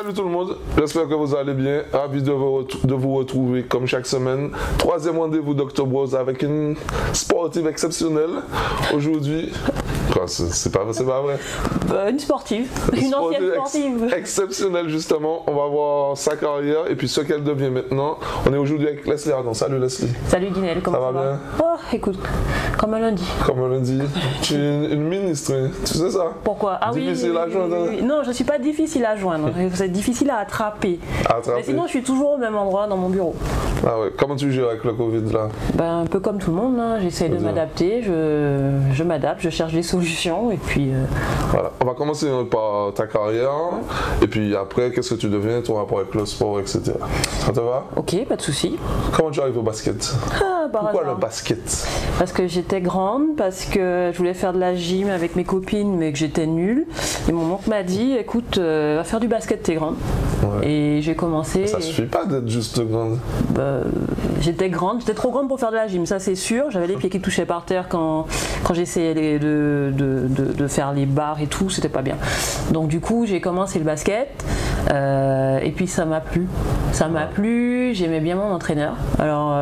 Salut tout le monde, j'espère que vous allez bien. Ravi de vous retrouver comme chaque semaine. Troisième rendez-vous d'Octobre Rose avec une sportive exceptionnelle. Aujourd'hui, quoi, c'est pas vrai. Une sportive, une ancienne sportive. Exceptionnelle justement, on va voir sa carrière et puis ce qu'elle devient maintenant. On est aujourd'hui avec Leslie Ardon. Salut Leslie. Salut Guinel, comment ça va bien? Oh, écoute, comme un lundi. Comme un lundi. Tu es une ministre, tu sais ça? Pourquoi? Ah difficile à joindre. Oui. Non, je ne suis pas difficile à joindre. C'est difficile à attraper. Mais sinon, je suis toujours au même endroit dans mon bureau. Ah ouais. Comment tu gères avec le Covid là? Ben, un peu comme tout le monde, hein. J'essaie de m'adapter, je m'adapte, je cherche des solutions et puis... Voilà. On va commencer par ta carrière et puis après, qu'est-ce que tu deviens, ton rapport avec le sport, etc. Ça te va? Ok, pas de souci. Comment tu arrives au basket? Pourquoi le basket? Parce que j'étais grande, parce que je voulais faire de la gym avec mes copines mais que j'étais nulle. Et mon oncle m'a dit, écoute, va faire du basket, t'es grande. Ouais. Et j'ai commencé... Ça suffit pas d'être juste grande. J'étais grande, j'étais trop grande pour faire de la gym, ça c'est sûr. J'avais les pieds qui touchaient par terre quand j'essayais de faire les barres et tout, c'était pas bien. Donc du coup j'ai commencé le basket et puis ça m'a plu. Ça m'a plu, j'aimais bien mon entraîneur. Alors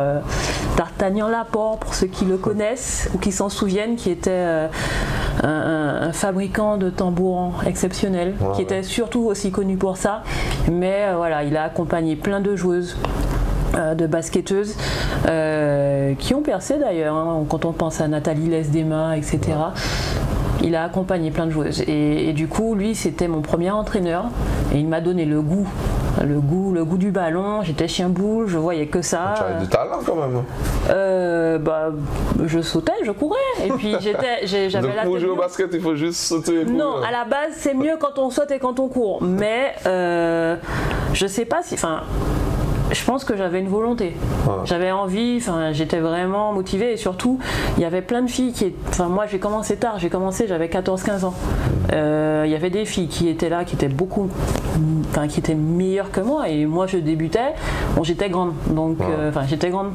D'Artagnan Laporte, pour ceux qui le connaissent ou qui s'en souviennent, qui était un fabricant de tambourins exceptionnel, qui était surtout aussi connu pour ça. Mais voilà, il a accompagné plein de joueuses, de basketteuses qui ont percé d'ailleurs, hein, quand on pense à Nathalie Lesdema, etc. Il a accompagné plein de joueuses et du coup lui c'était mon premier entraîneur et il m'a donné le goût du ballon. J'étais chien boule, je voyais que ça. Tu avais du talent quand même. Je sautais, je courais et puis j'avais la pour jouer au basket il faut juste sauter. Non, à la base c'est mieux quand on saute et quand on court, mais je sais pas si, je pense que j'avais une volonté, j'avais envie, j'étais vraiment motivée et surtout il y avait plein de filles moi j'ai commencé tard, j'avais 14-15 ans. Il y avait des filles qui étaient là, qui étaient qui étaient meilleures que moi et moi je débutais, j'étais grande, donc j'étais grande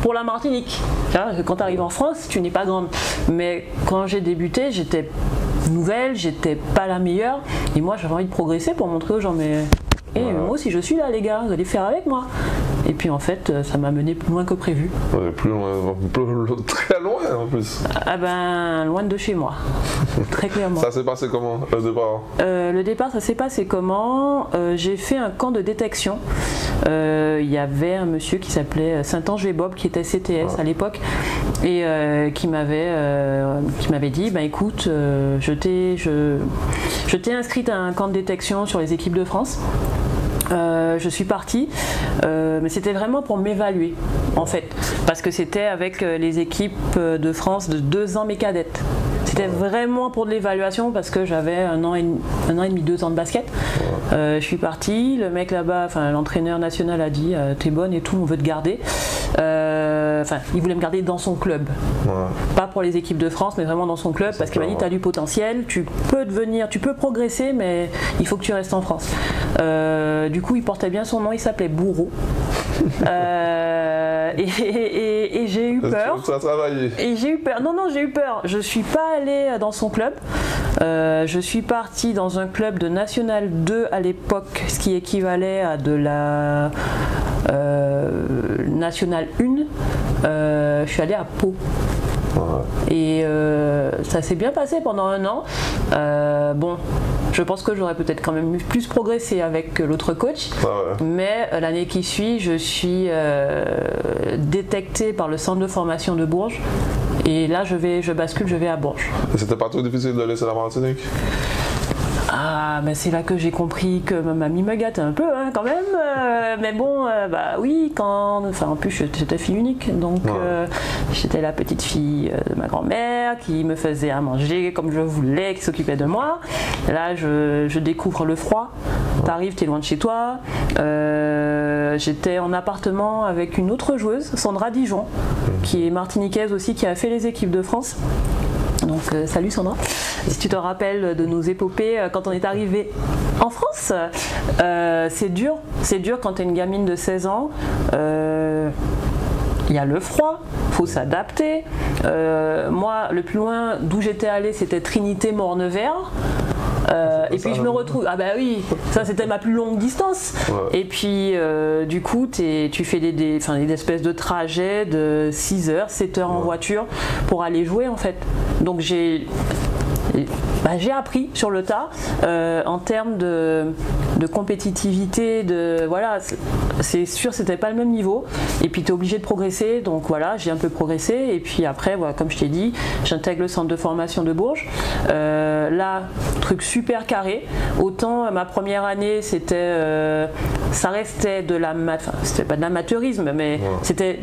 pour la Martinique. Quand tu arrives en France, tu n'es pas grande, mais quand j'ai débuté, j'étais nouvelle, j'étais pas la meilleure et moi j'avais envie de progresser pour montrer aux gens moi aussi je suis là les gars, vous allez faire avec moi. Et puis en fait ça m'a mené plus loin que prévu. Plus loin, très loin en plus. Ah ben loin de chez moi, très clairement. Ça s'est passé comment le départ? Le départ ça s'est passé comment? J'ai fait un camp de détection. Il y avait un monsieur qui s'appelait Saint-Ange-et-Bob qui était CTS à l'époque et qui m'avait dit écoute, je t'ai inscrite à un camp de détection sur les équipes de France. Je suis partie, mais c'était vraiment pour m'évaluer en fait, parce que c'était avec les équipes de France de 2 ans mes cadettes. C'était vraiment pour de l'évaluation parce que j'avais un an et demi, 2 ans de basket. Je suis partie, le mec là-bas, l'entraîneur national a dit t'es bonne et tout, on veut te garder. Il voulait me garder dans son club, pas pour les équipes de France, mais vraiment dans son club parce qu'il m'a dit t'as du potentiel, tu peux progresser, mais il faut que tu restes en France. Du coup, il portait bien son nom, il s'appelait Bourreau. Et j'ai eu peur. Ça a travaillé. Et j'ai eu peur. Non, j'ai eu peur. Je suis pas allée dans son club. Je suis partie dans un club de National 2 à l'époque, ce qui équivalait à de la National 1. Je suis allée à Pau. Et ça s'est bien passé pendant 1 an. Je pense que j'aurais peut-être quand même plus progressé avec l'autre coach. Mais l'année qui suit, je suis détectée par le centre de formation de Bourges. Et là, je bascule, je vais à Bourges. Et c'était pas trop difficile de laisser la Martinique? Ah, mais c'est là que j'ai compris que ma mamie me gâtait un peu, quand même. Mais bon, oui, en plus j'étais fille unique, donc j'étais la petite fille de ma grand-mère qui me faisait à manger comme je voulais, qui s'occupait de moi. Et là, je découvre le froid. T'arrives, t'es loin de chez toi. J'étais en appartement avec une autre joueuse, Sandra Dijon, qui est martiniquaise aussi, qui a fait les équipes de France. Donc salut Sandra, si tu te rappelles de nos épopées quand on est arrivé en France, c'est dur quand tu es une gamine de 16 ans, il y a le froid, faut s'adapter. Moi le plus loin d'où j'étais allée c'était Trinité Mornevert. Et puis je me retrouve, ah bah oui, ça c'était ma plus longue distance. Ouais. Et puis du coup tu fais des espèces de trajets de 6 heures, 7 heures en voiture pour aller jouer en fait. Donc j'ai appris sur le tas en termes de compétitivité, voilà, c'est sûr c'était pas le même niveau et puis tu es obligé de progresser, donc voilà, j'ai un peu progressé et puis après voilà, comme je t'ai dit, j'intègre le centre de formation de Bourges. Là, truc super carré, autant ma première année c'était ça restait c'était pas de l'amateurisme, mais c'était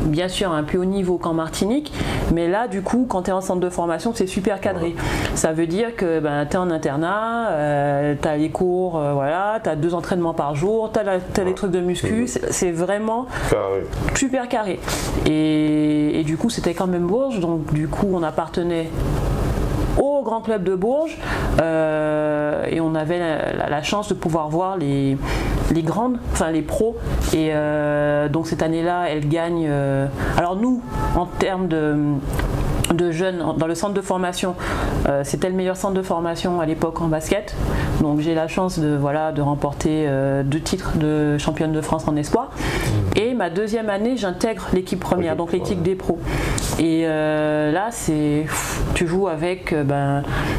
bien sûr un plus haut niveau qu'en Martinique, mais là du coup quand tu es en centre de formation c'est super cadré. Ça veut dire que tu es en internat, tu as les cours, voilà, tu as 2 entraînements par jour, tu as les trucs de muscu, c'est vraiment super carré. Et du coup c'était quand même Bourges, donc du coup on appartenait au grand club de Bourges et on avait la chance de pouvoir voir les grandes, enfin les pros, et donc cette année-là elle gagne, alors nous en termes de jeunes dans le centre de formation, c'était le meilleur centre de formation à l'époque en basket, donc j'ai la chance de remporter 2 titres de championne de France en espoir, et ma deuxième année j'intègre l'équipe première, donc l'équipe des pros, et là tu joues avec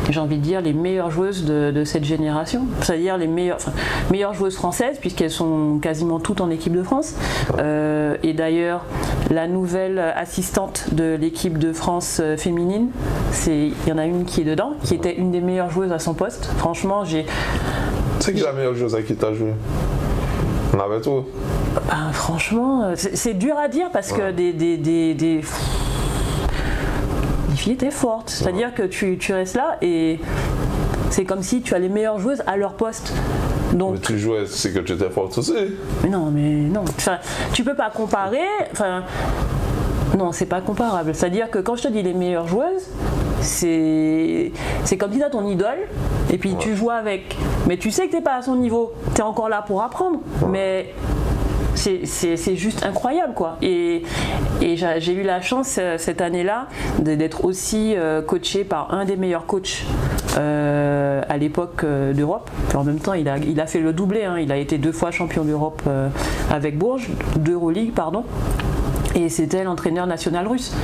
j'ai envie de dire les meilleures joueuses de cette génération, c'est-à-dire les meilleures joueuses françaises puisqu'elles sont quasiment toutes en équipe de France, et d'ailleurs la nouvelle assistante de l'équipe de France féminine, il y en a une qui est dedans, qui était une des meilleures joueuses à son poste. Franchement, C'est qui la meilleure joueuse à qui tu as joué? On avait tout. Franchement, c'est dur à dire parce que les filles étaient fortes. C'est-à-dire que tu restes là et c'est comme si tu as les meilleures joueuses à leur poste. Donc, mais tu jouais, c'est que tu étais forte aussi. Mais non. Enfin, tu peux pas comparer. Enfin, non, c'est pas comparable. C'est-à-dire que quand je te dis les meilleures joueuses, c'est comme si tu as ton idole et puis tu joues avec. Mais tu sais que t'es pas à son niveau. Tu es encore là pour apprendre. Mais c'est juste incroyable quoi. Et j'ai eu la chance cette année-là d'être aussi coaché par un des meilleurs coachs à l'époque d'Europe. En même temps il a fait le doublé, hein. Il a été 2 fois champion d'Europe avec Bourges, d'Euroleague pardon, et c'était l'entraîneur national russe.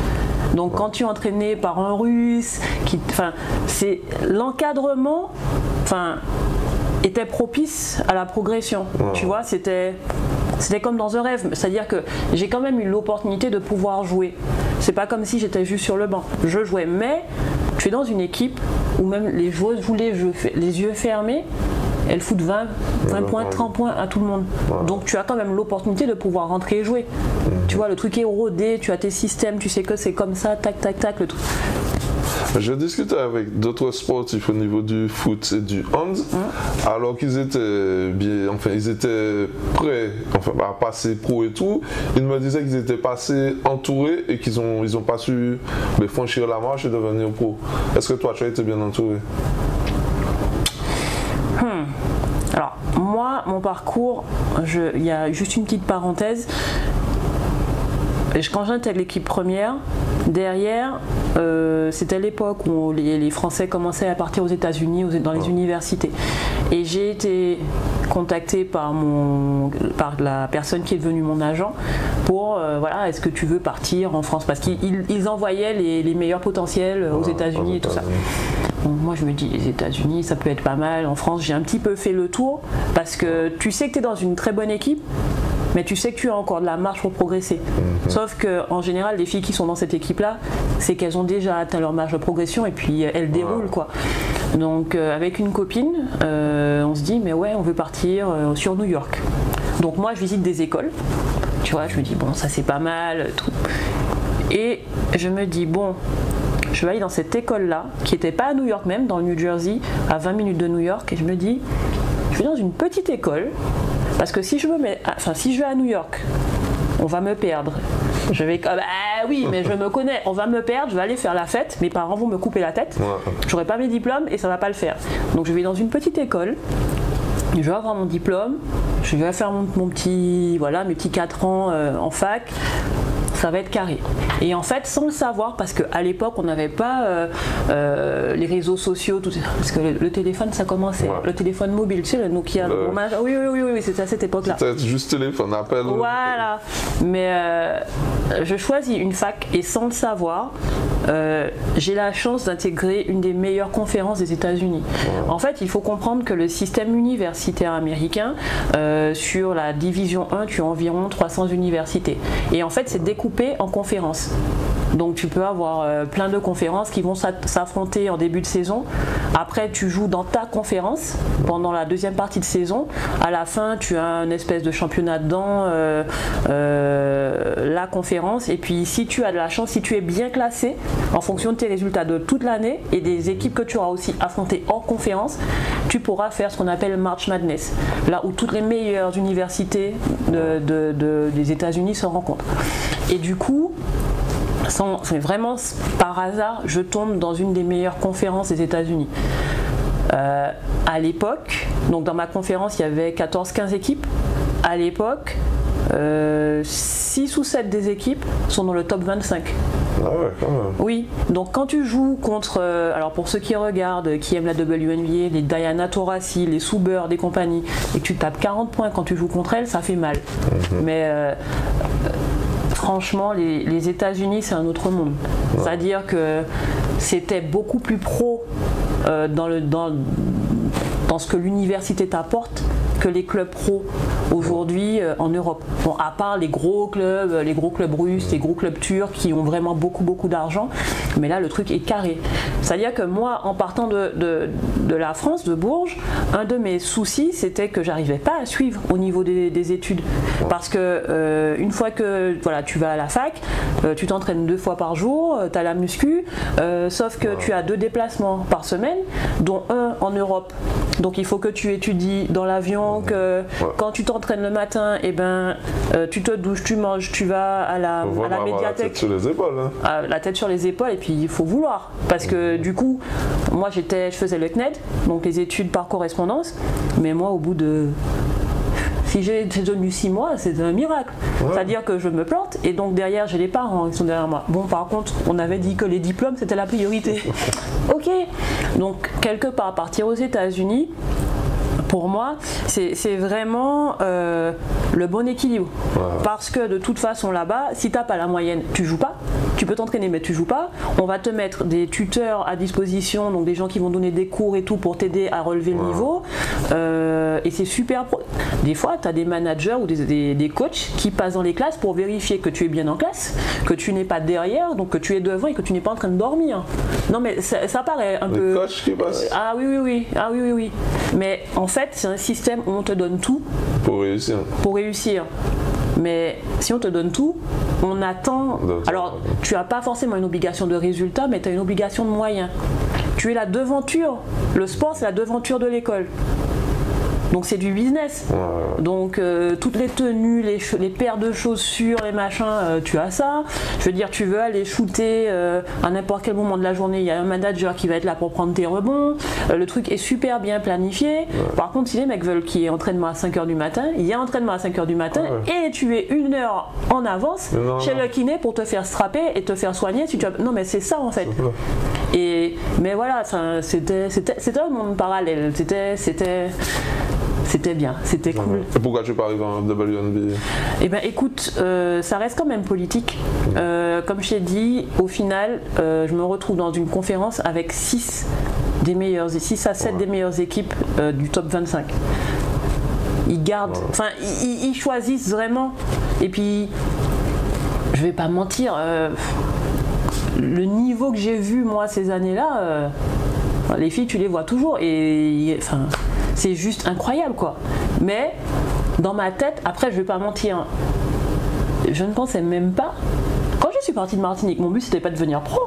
Donc quand tu es entraîné par un russe, c'est l'encadrement était propice à la progression. Tu vois, c'était comme dans un rêve, c'est-à-dire que j'ai quand même eu l'opportunité de pouvoir jouer. C'est pas comme si j'étais juste sur le banc. Je jouais, mais tu es dans une équipe où même les joueuses jouent les yeux fermés, elles foutent 20 points, 30 points à tout le monde. Donc tu as quand même l'opportunité de pouvoir rentrer et jouer. Tu vois, le truc est rodé, tu as tes systèmes, tu sais que c'est comme ça, tac, tac, tac, le truc. Je discutais avec d'autres sportifs au niveau du foot et du hand, alors qu'ils étaient ils étaient prêts à passer pro et tout. Ils me disaient qu'ils étaient passés entourés et qu'ils ont pas su franchir la marche et devenir pro. Est-ce que toi, tu as été bien entouré? Alors, moi, mon parcours, il y a juste une petite parenthèse. Quand j'intègre l'équipe première, derrière, c'était l'époque où les Français commençaient à partir aux États-Unis, dans les universités. Et j'ai été contactée par la personne qui est devenue mon agent pour, est-ce que tu veux partir en France? Parce qu'ils envoyaient les meilleurs potentiels aux États-Unis et tout ça. Donc moi je me dis, les États-Unis ça peut être pas mal. En France j'ai un petit peu fait le tour parce que tu sais que tu es dans une très bonne équipe, mais tu sais que tu as encore de la marge pour progresser. Sauf qu'en général, les filles qui sont dans cette équipe-là, c'est qu'elles ont déjà atteint leur marge de progression et puis elles déroulent quoi. Donc avec une copine, on se dit mais ouais, on veut partir sur New York. Donc moi je visite des écoles, tu vois, je me dis bon ça c'est pas mal, tout. Et je me dis bon, je vais aller dans cette école-là, qui n'était pas à New York même, dans le New Jersey, à 20 minutes de New York, et je me dis, je vais dans une petite école, parce que si je vais à New York, on va me perdre. Je vais, oui, mais je me connais, on va me perdre, je vais aller faire la fête, mes parents vont me couper la tête, j'aurai pas mes diplômes et ça va pas le faire. Donc je vais dans une petite école, je vais avoir mon diplôme, je vais faire mes petits 4 ans en fac. ça va être carré. Et en fait, sans le savoir, parce qu'à l'époque, on n'avait pas les réseaux sociaux, tout ça, parce que le téléphone, ça commençait, le téléphone mobile, tu sais, le Nokia, oui, c'était à cette époque-là. C'était juste téléphone, appel. Voilà. Mais je choisis une fac et sans le savoir, j'ai la chance d'intégrer une des meilleures conférences des États-Unis. En fait, il faut comprendre que le système universitaire américain, sur la division 1, tu as environ 300 universités. Et en fait, c'est découpé en conférences. Donc tu peux avoir plein de conférences qui vont s'affronter en début de saison. Après, tu joues dans ta conférence pendant la deuxième partie de saison. À la fin, tu as une espèce de championnat dans la conférence. Et puis, si tu as de la chance, si tu es bien classé, en fonction de tes résultats de toute l'année et des équipes que tu auras aussi affrontées hors conférence, tu pourras faire ce qu'on appelle March Madness, là où toutes les meilleures universités des États-Unis se rencontrent. Et du coup, c'est vraiment par hasard, je tombe dans une des meilleures conférences des États-Unis. À l'époque, donc dans ma conférence, il y avait 14-15 équipes. À l'époque, 6 ou 7 des équipes sont dans le top 25. Ah ouais, quand même. Oui, donc quand tu joues contre, alors pour ceux qui regardent, qui aiment la WNBA, les Diana Taurasi, les Sue Bird et compagnie, et que tu tapes 40 points quand tu joues contre elles, ça fait mal. Mais franchement, les États-Unis, c'est un autre monde. C'est-à-dire que c'était beaucoup plus pro dans ce que l'université t'apporte que les clubs pro aujourd'hui en Europe. Bon, à part les gros clubs russes, les gros clubs turcs qui ont vraiment beaucoup d'argent, mais là le truc est carré. C'est-à-dire que moi, en partant de la France, de Bourges, un de mes soucis c'était que j'arrivais pas à suivre au niveau des études, parce que une fois que tu vas à la fac, tu t'entraînes 2 fois par jour, tu as la muscu, sauf que tu as 2 déplacements par semaine, dont un en Europe. Donc il faut que tu étudies dans l'avion, que quand tu t'entraînes le matin, tu te douches, tu manges, tu vas à la médiathèque. La tête sur les épaules. Hein. La tête sur les épaules, et puis il faut vouloir. Parce que du coup, moi je faisais le CNED, donc les études par correspondance, mais moi au bout de... Si j'ai tenu 6 mois, c'est un miracle. C'est-à-dire que je me plante et donc derrière j'ai les parents qui sont derrière moi. Bon, par contre, on avait dit que les diplômes c'était la priorité. Ok. Donc quelque part, partir aux États-Unis, pour moi, c'est vraiment le bon équilibre. Parce que de toute façon là-bas, si tu n'as pas la moyenne, tu joues pas. Tu peux t'entraîner mais tu joues pas. On va te mettre des tuteurs à disposition, donc des gens qui vont donner des cours et tout pour t'aider à relever le niveau. Et c'est super. Des fois, tu as des managers ou des coachs qui passent dans les classes pour vérifier que tu es bien en classe, que tu n'es pas derrière, donc que tu es devant et que tu n'es pas en train de dormir. Non mais ça paraît un peu... Des coachs qui passent. Ah oui. Mais en fait, c'est un système où on te donne tout pour réussir. Mais si on te donne tout, on attend... Alors, tu n'as pas forcément une obligation de résultat, mais tu as une obligation de moyens. Tu es la devanture. Le sport, c'est la devanture de l'école. Donc c'est du business. Donc toutes les tenues, les paires de chaussures, les machins, tu as ça. Je veux dire, tu veux aller shooter à n'importe quel moment de la journée, il y a un manager qui va être là pour prendre tes rebonds. Le truc est super bien planifié. Par contre, si les mecs veulent qu'il y ait entraînement à 5h du matin, il y a entraînement à 5h du matin et tu es 1 heure en avance chez le kiné pour te faire strapper et te faire soigner. Si tu as... Non mais c'est ça en fait. Mais voilà, c'était un monde parallèle. C'était bien, c'était cool. Et pourquoi tu pas arrivé en WNBA? Eh bien écoute, ça reste quand même politique. Comme je t'ai dit, au final, je me retrouve dans une conférence avec 6 à 7 des meilleures équipes du top 25. Ils gardent, enfin ils choisissent vraiment. Et puis, je vais pas mentir, le niveau que j'ai vu moi ces années-là, les filles tu les vois toujours et enfin... C'est juste incroyable quoi. Mais dans ma tête, après je vais pas mentir, je ne pensais même pas. Quand je suis partie de Martinique, mon but c'était pas de devenir pro.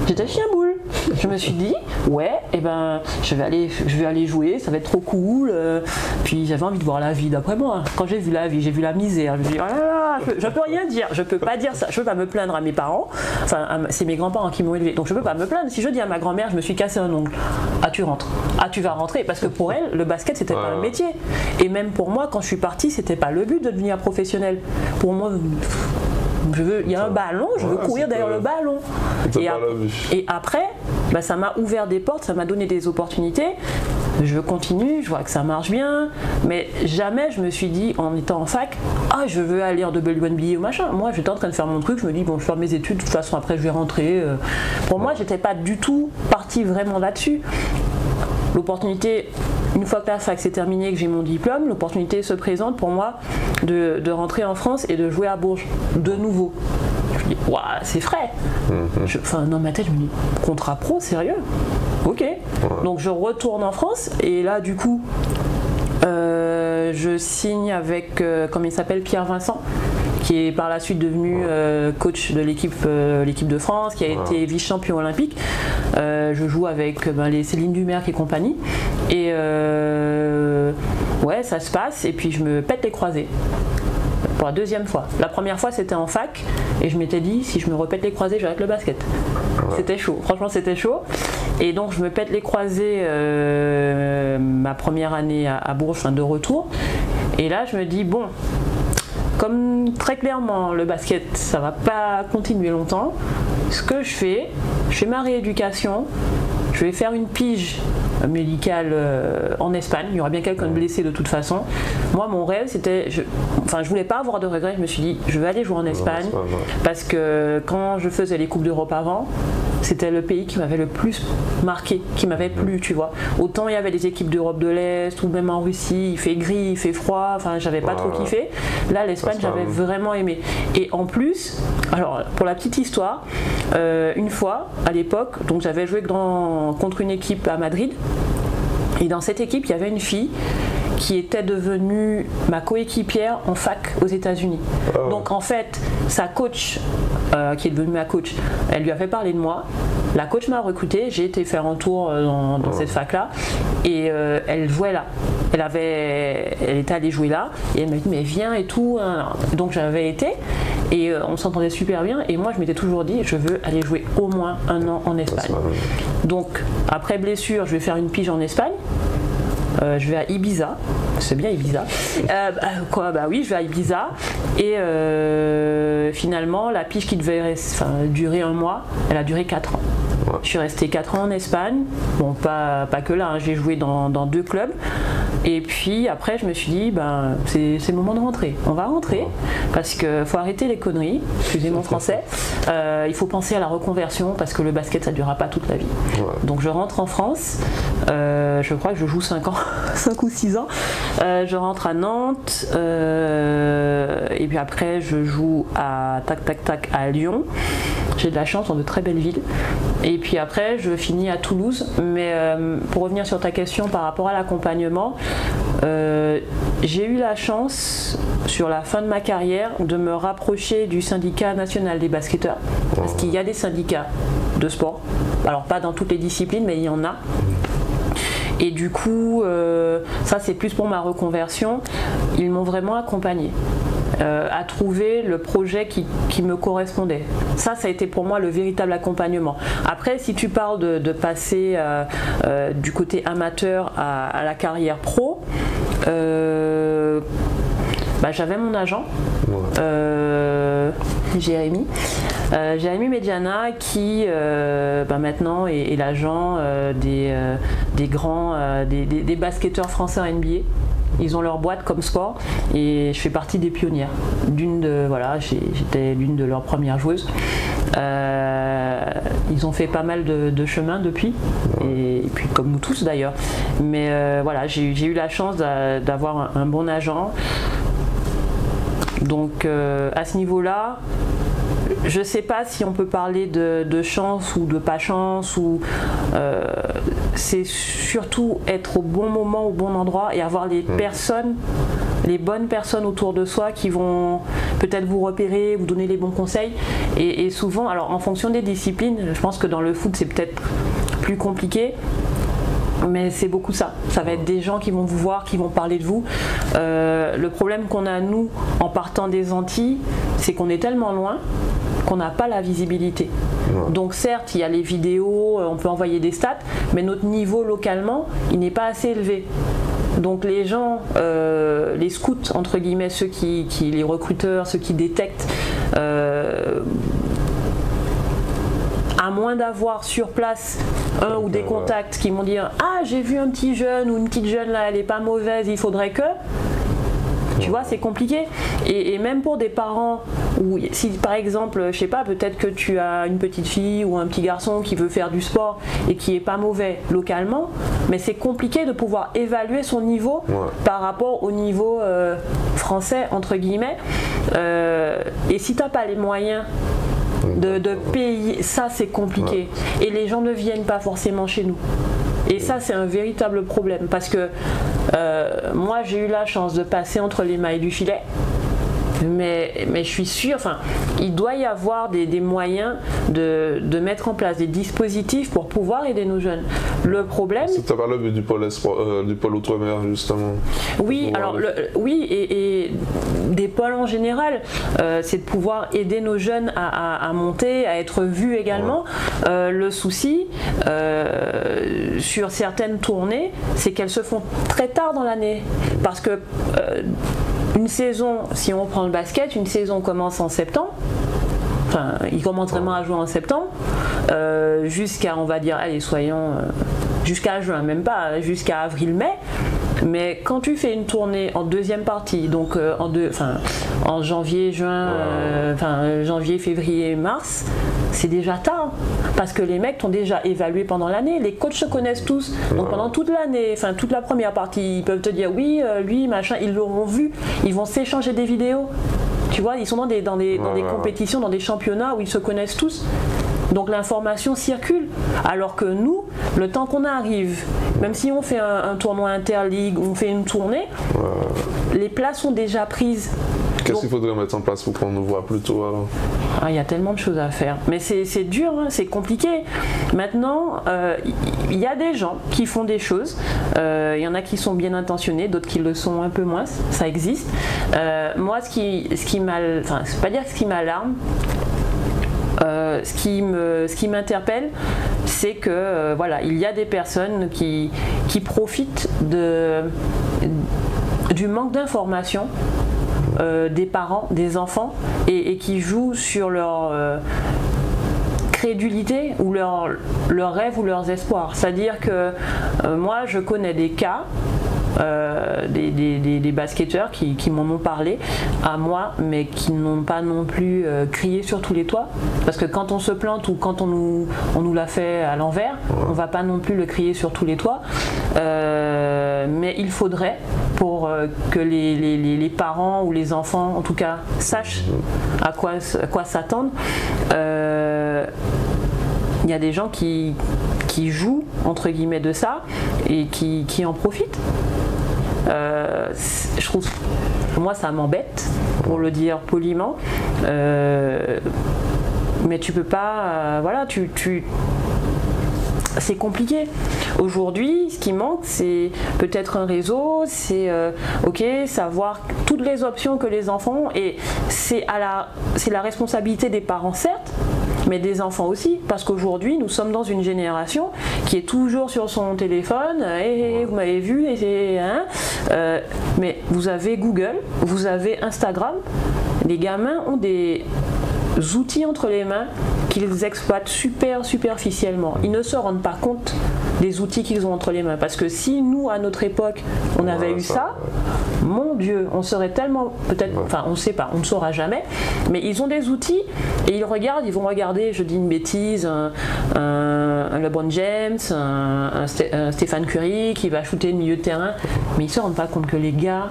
J'étais chien boule. Je me suis dit, je vais aller jouer, ça va être trop cool. Puis j'avais envie de voir la vie d'après moi. Quand j'ai vu la vie, j'ai vu la misère. Je me suis dit, oh là là, je peux rien dire, je peux pas dire ça, je peux pas me plaindre à mes parents. Enfin, c'est mes grands-parents qui m'ont élevé, donc je peux pas me plaindre. Si je dis à ma grand-mère, je me suis cassé un ongle, tu rentres, tu vas rentrer, parce que pour elle, le basket c'était pas un métier. Et même pour moi, quand je suis partie, c'était pas le but de devenir professionnel. Pour moi, Il y a un ballon, je veux courir derrière le ballon. Et après, bah, ça m'a ouvert des portes, ça m'a donné des opportunités. Je continue, je vois que ça marche bien, mais jamais je me suis dit en étant en fac, ah je veux aller en WNBA ou machin. Moi j'étais en train de faire mon truc, je me dis bon je vais faire mes études, de toute façon après je vais rentrer. Pour moi j'étais pas du tout partie vraiment là-dessus. L'opportunité, une fois que la fac c'est terminé, que j'ai mon diplôme, l'opportunité se présente pour moi de rentrer en France et de jouer à Bourges de nouveau. Je me dis, waouh, c'est frais. Dans ma tête, je me dis, contrat pro, sérieux? Ok. Donc je retourne en France et là, du coup, je signe avec, comme il s'appelle, Pierre Vincent, qui est par la suite devenu coach de l'équipe de France, qui a été vice-champion olympique. Je joue avec les Céline Dumerc et compagnie. Et ouais, ça se passe et puis je me pète les croisés. Pour la deuxième fois. La première fois c'était en fac et je m'étais dit si je me repète les croisés j'arrête le basket. C'était chaud, franchement c'était chaud. Et donc je me pète les croisés ma première année à Bourges, de retour. Et là je me dis bon, comme très clairement le basket ça va pas continuer longtemps, ce que je fais ma rééducation, je vais faire une pige médicale en Espagne, il y aura bien quelqu'un de blessé de toute façon. Moi mon rêve c'était, je voulais pas avoir de regrets, je me suis dit je vais aller jouer en Espagne parce que quand je faisais les Coupes d'Europe avant, c'était le pays qui m'avait le plus marqué, qui m'avait plu, tu vois. Autant il y avait des équipes d'Europe de l'Est ou même en Russie, il fait gris, il fait froid, j'avais pas trop kiffé. Là l'Espagne j'avais vraiment aimé. Et en plus, alors pour la petite histoire, une fois à l'époque, donc j'avais joué contre une équipe à Madrid. Et dans cette équipe, il y avait une fille qui était devenue ma coéquipière en fac aux États-Unis. Donc en fait, sa coach, qui est devenue ma coach, elle lui avait parlé de moi. La coach m'a recrutée, j'ai été faire un tour dans cette fac-là et elle jouait là. Elle était allée jouer là et elle m'a dit mais viens et tout. Donc j'avais été et on s'entendait super bien et moi je m'étais toujours dit je veux aller jouer au moins 1 an en Espagne. Donc après blessure, je vais faire une pige en Espagne. Je vais à Ibiza, c'est bien Ibiza. Oui, je vais à Ibiza et finalement la pige qui devait durer 1 mois, elle a duré 4 ans. Je suis restée 4 ans en Espagne, bon pas que là, j'ai joué dans 2 clubs et puis après je me suis dit c'est le moment de rentrer, on va rentrer parce qu'il faut arrêter les conneries, excusez mon français, il faut penser à la reconversion parce que le basket ça ne durera pas toute la vie. Donc je rentre en France, je crois que je joue 5 ans, 5 ou 6 ans, je rentre à Nantes et puis après je joue à à Lyon. J'ai de la chance dans de très belles villes. Et puis après, je finis à Toulouse. Mais pour revenir sur ta question par rapport à l'accompagnement, j'ai eu la chance, sur la fin de ma carrière, de me rapprocher du syndicat national des basketteurs. Parce qu'il y a des syndicats de sport. Alors pas dans toutes les disciplines, mais il y en a. Et du coup, ça c'est plus pour ma reconversion. Ils m'ont vraiment accompagnée. À trouver le projet qui me correspondait. Ça a été pour moi le véritable accompagnement. Après, si tu parles de passer du côté amateur à la carrière pro, j'avais mon agent, Jérémy Mediana, qui maintenant est l'agent des grands des basketteurs français en NBA. Ils ont leur boîte comme sport et je fais partie des pionnières. J'étais l'une de leurs premières joueuses. Ils ont fait pas mal de chemin depuis, et puis comme nous tous d'ailleurs. Mais j'ai eu la chance d'avoir un bon agent. Donc à ce niveau-là, je ne sais pas si on peut parler de chance ou de pas chance, ou c'est surtout être au bon moment, au bon endroit et avoir les bonnes personnes autour de soi qui vont peut-être vous repérer, vous donner les bons conseils. Et souvent, alors en fonction des disciplines, je pense que dans le foot c'est peut-être plus compliqué. Mais c'est beaucoup ça. Ça va être des gens qui vont vous voir, qui vont parler de vous. Le problème qu'on a nous en partant des Antilles, c'est qu'on est tellement loin qu'on n'a pas la visibilité. Donc certes, il y a les vidéos, on peut envoyer des stats, mais notre niveau localement, il n'est pas assez élevé. Donc les gens, les scouts entre guillemets, les recruteurs, ceux qui détectent à moins d'avoir sur place un ou des contacts qui m'ont dit ah j'ai vu un petit jeune ou une petite jeune là, elle est pas mauvaise, il faudrait que... Tu vois, c'est compliqué. Et même pour des parents, où si par exemple, je sais pas, peut-être que tu as une petite fille ou un petit garçon qui veut faire du sport et qui est pas mauvais localement, mais c'est compliqué de pouvoir évaluer son niveau par rapport au niveau français, entre guillemets. Et si tu n'as pas les moyens de payer, ça c'est compliqué. Et les gens ne viennent pas forcément chez nous. Et ça, c'est un véritable problème parce que moi, j'ai eu la chance de passer entre les mailles du filet. Mais je suis sûre, il doit y avoir des moyens de mettre en place des dispositifs pour pouvoir aider nos jeunes. Le problème... Tu as parlé du pôle outre-mer, justement. Oui, alors, et des pôles en général, c'est de pouvoir aider nos jeunes à monter, à être vus également. Le souci, sur certaines tournées, c'est qu'elles se font très tard dans l'année. Parce que... une saison, si on prend le basket, une saison commence en septembre. Enfin, ils commencent vraiment à jouer en septembre, jusqu'à, on va dire, allez, soyons, jusqu'à juin, même pas, jusqu'à avril-mai. Mais quand tu fais une tournée en deuxième partie, donc en janvier, juin, janvier, février, mars, c'est déjà tard. Parce que les mecs t'ont déjà évalué pendant l'année, les coachs se connaissent tous. Donc pendant toute l'année, toute la première partie, ils peuvent te dire oui, lui, machin, ils l'auront vu, ils vont s'échanger des vidéos. Tu vois, ils sont dans des compétitions, dans des championnats où ils se connaissent tous. Donc l'information circule. Alors que nous, le temps qu'on arrive, même si on fait un tournoi interligue, on fait une tournée, les places sont déjà prises. Qu'est-ce qu'il faudrait mettre en place pour qu'on nous voit plus tôt alors? Il y a tellement de choses à faire. Mais c'est dur, hein, c'est compliqué. Maintenant, il y a des gens qui font des choses. Il y en a qui sont bien intentionnés, d'autres qui le sont un peu moins. Ça existe. Moi, c'est pas dire ce qui m'alarme. Ce qui m'interpelle, c'est que il y a des personnes qui profitent du manque d'information des parents, des enfants, et qui jouent sur leur crédulité ou leurs rêves ou leurs espoirs. C'est-à-dire que moi, je connais des cas des basketteurs qui m'en ont parlé à moi, mais qui n'ont pas non plus crié sur tous les toits, parce que quand on se plante ou quand on nous l'a fait à l'envers, on va pas non plus le crier sur tous les toits, mais il faudrait pour que les parents ou les enfants en tout cas sachent à quoi s'attendre. Il y a des gens qui jouent entre guillemets de ça et qui en profitent. Je trouve, moi ça m'embête, pour le dire poliment, mais tu peux pas, c'est compliqué. Aujourd'hui, ce qui manque, c'est peut-être un réseau, c'est savoir toutes les options que les enfants ont, et c'est la responsabilité des parents certes, mais des enfants aussi, parce qu'aujourd'hui nous sommes dans une génération qui est toujours sur son téléphone, et vous m'avez vu, mais vous avez Google, vous avez Instagram, les gamins ont des outils entre les mains qu'ils exploitent super superficiellement. Ils ne se rendent pas compte des outils qu'ils ont entre les mains, parce que si nous à notre époque on avait eu ça, mon Dieu, on serait tellement, peut-être, on ne sait pas, on ne saura jamais, mais ils ont des outils et ils vont regarder, je dis une bêtise, un LeBron James, un Stephen Curry qui va shooter le milieu de terrain, mais ils ne se rendent pas compte que les gars,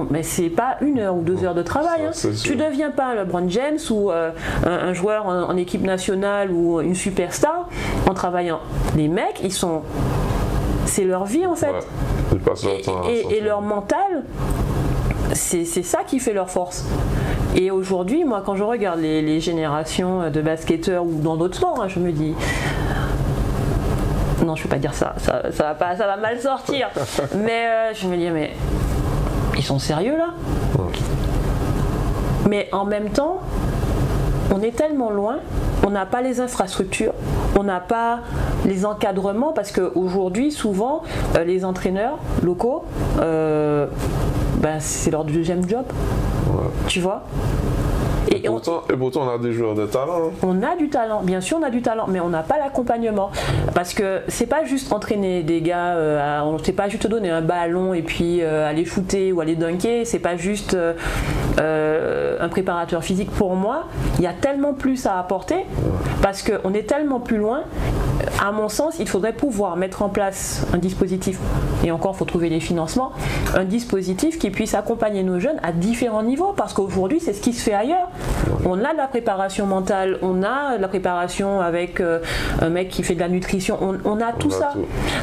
mais c'est pas 1 heure ou 2 heures de travail, hein. Tu ne deviens pas un LeBron James ou un joueur en équipe nationale ou une superstar en travaillant. Les mecs, c'est leur vie en fait, et leur mental, c'est ça qui fait leur force. Et aujourd'hui, moi quand je regarde les générations de basketteurs ou dans d'autres sports, je me dis non, je peux pas dire ça va mal sortir, mais je me dis mais ils sont sérieux là? Mais en même temps, on est tellement loin, on n'a pas les infrastructures, on n'a pas les encadrements, parce qu'aujourd'hui, souvent, les entraîneurs locaux, c'est leur deuxième job, tu vois. Et Et pourtant, on a des joueurs de talent. Hein. On a du talent, bien sûr on a du talent, mais on n'a pas l'accompagnement. Parce que c'est pas juste entraîner des gars, c'est pas juste donner un ballon et puis aller shooter ou aller dunker, c'est pas juste un préparateur physique. Pour moi, il y a tellement plus à apporter, parce qu'on est tellement plus loin. À mon sens, il faudrait pouvoir mettre en place un dispositif, et encore il faut trouver les financements, un dispositif qui puisse accompagner nos jeunes à différents niveaux, parce qu'aujourd'hui c'est ce qui se fait ailleurs. On a de la préparation mentale, on a de la préparation avec un mec qui fait de la nutrition, on a tout ça.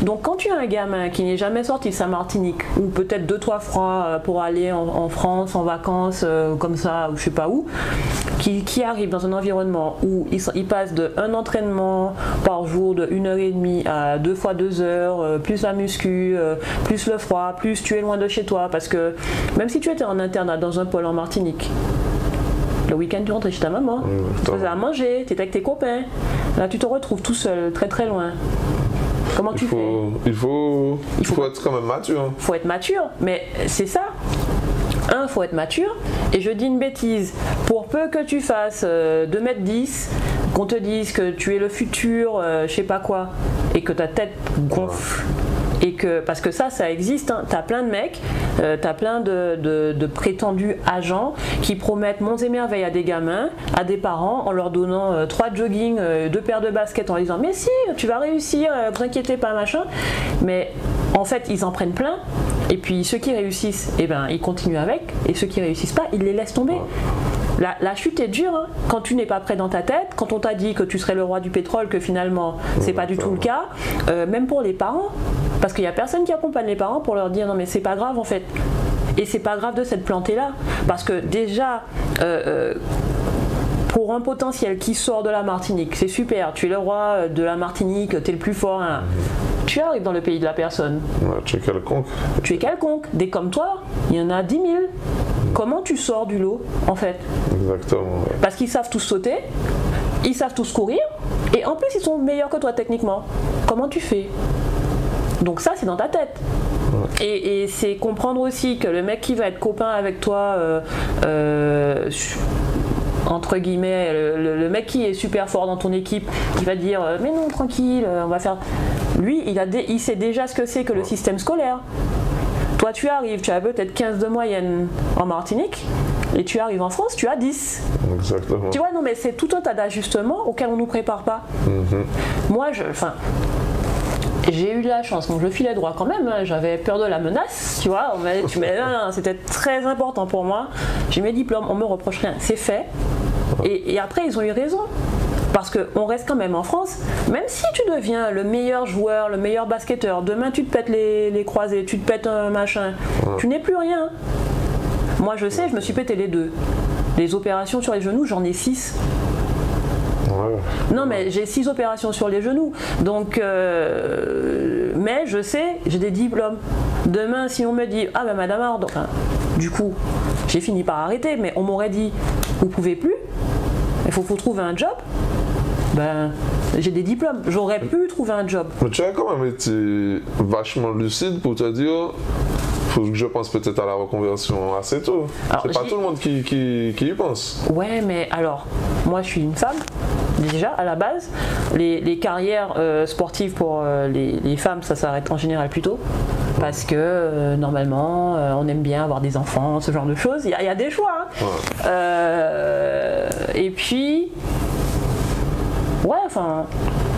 Donc quand tu as un gamin qui n'est jamais sorti de sa Martinique, ou peut-être 2-3 fois pour aller en France en vacances, comme ça, ou je sais pas où, qui arrive dans un environnement où il passe de un entraînement par jour de 1h30 à 2 fois 2 heures, plus la muscu, plus le froid, plus tu es loin de chez toi, parce que même si tu étais en internat dans un pôle en Martinique, le week-end tu rentrais chez ta maman, tu faisais à manger, tu étais avec tes copains, là tu te retrouves tout seul, très très loin. Comment tu fais? Il faut être quand même mature. Il faut être mature, mais c'est ça. Il faut être mature, et je dis une bêtise, pour peu que tu fasses 2m10, qu'on te dise que tu es le futur, je sais pas quoi, et que ta tête gonfle, et que, parce que ça existe, hein. T'as plein de mecs, t'as plein de prétendus agents qui promettent monts et merveilles à des gamins, à des parents, en leur donnant 3 jogging, 2 paires de baskets, en leur disant mais si, tu vas réussir, vous inquiétez pas, machin. Mais en fait ils en prennent plein, et puis ceux qui réussissent, eh ben, ils continuent avec, et ceux qui réussissent pas, ils les laissent tomber. La chute est dure, hein. Quand tu n'es pas prêt dans ta tête, quand on t'a dit que tu serais le roi du pétrole, que finalement c'est pas du tout le cas, même pour les parents, parce qu'il n'y a personne qui accompagne les parents pour leur dire non mais c'est pas grave en fait, et c'est pas grave de s'être planté là, parce que déjà pour un potentiel qui sort de la Martinique, c'est super, tu es le roi de la Martinique, tu es le plus fort, hein. Tu arrives dans le pays de la personne. Ouais, tu es quelconque. Tu es quelconque. Des comme toi, il y en a 10 000. Comment tu sors du lot, en fait? Exactement. Ouais. Parce qu'ils savent tous sauter, ils savent tous courir, et en plus ils sont meilleurs que toi techniquement. Comment tu fais? Donc ça, c'est dans ta tête. Ouais. Et c'est comprendre aussi que le mec qui va être copain avec toi, entre guillemets, le mec qui est super fort dans ton équipe, qui va te dire mais non, tranquille, on va faire... Lui, il sait déjà ce que c'est que le système scolaire. Toi, tu arrives, tu as peut-être 15 de moyenne en Martinique, et tu arrives en France, tu as 10. Exactement. Tu vois, non mais c'est tout un tas d'ajustements auxquels on ne nous prépare pas. Moi, j'ai eu de la chance, donc je filais droit quand même, hein. J'avais peur de la menace, tu vois, c'était très important pour moi. J'ai mes diplômes, on me reproche rien, c'est fait. Et après, ils ont eu raison. Parce qu'on reste quand même en France, même si tu deviens le meilleur joueur, le meilleur basketteur, demain tu te pètes les croisés, tu te pètes un machin, tu n'es plus rien. Moi je sais, je me suis pété les 2. Les opérations sur les genoux, j'en ai 6. Non mais j'ai 6 opérations sur les genoux, donc mais je sais, j'ai des diplômes. Demain si on me dit ah ben madame Ard, enfin, du coup j'ai fini par arrêter, mais on m'aurait dit vous pouvez plus, il faut trouver un job. Ben, j'ai des diplômes, j'aurais pu trouver un job. Mais tu as quand même été vachement lucide pour te dire, faut que je pense peut-être à la reconversion assez tôt. C'est pas tout le monde qui y pense. Ouais, mais alors, moi je suis une femme, déjà à la base. Les carrières sportives pour les femmes, ça s'arrête en général plus tôt. Parce que normalement, on aime bien avoir des enfants, ce genre de choses. Il y a des choix. Hein. Ouais. Et puis... Ouais, enfin,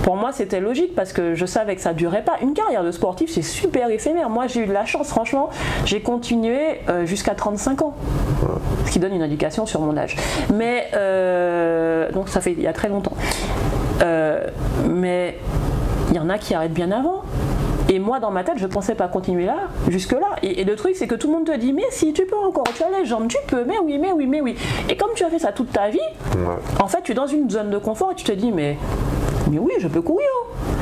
pour moi c'était logique parce que je savais que ça durait pas. Une carrière de sportif c'est super éphémère. Moi j'ai eu de la chance, franchement, j'ai continué jusqu'à 35 ans. Ce qui donne une indication sur mon âge. Mais, donc ça fait il y a très longtemps. Mais il y en a qui arrêtent bien avant. Et moi, dans ma tête, je pensais pas continuer là, jusque-là. Et le truc, c'est que tout le monde te dit, mais si, tu peux encore, tu as les jambes, tu peux, mais oui, mais oui, mais oui. Et comme tu as fait ça toute ta vie, en fait, tu es dans une zone de confort et tu te dis, mais oui, je peux courir,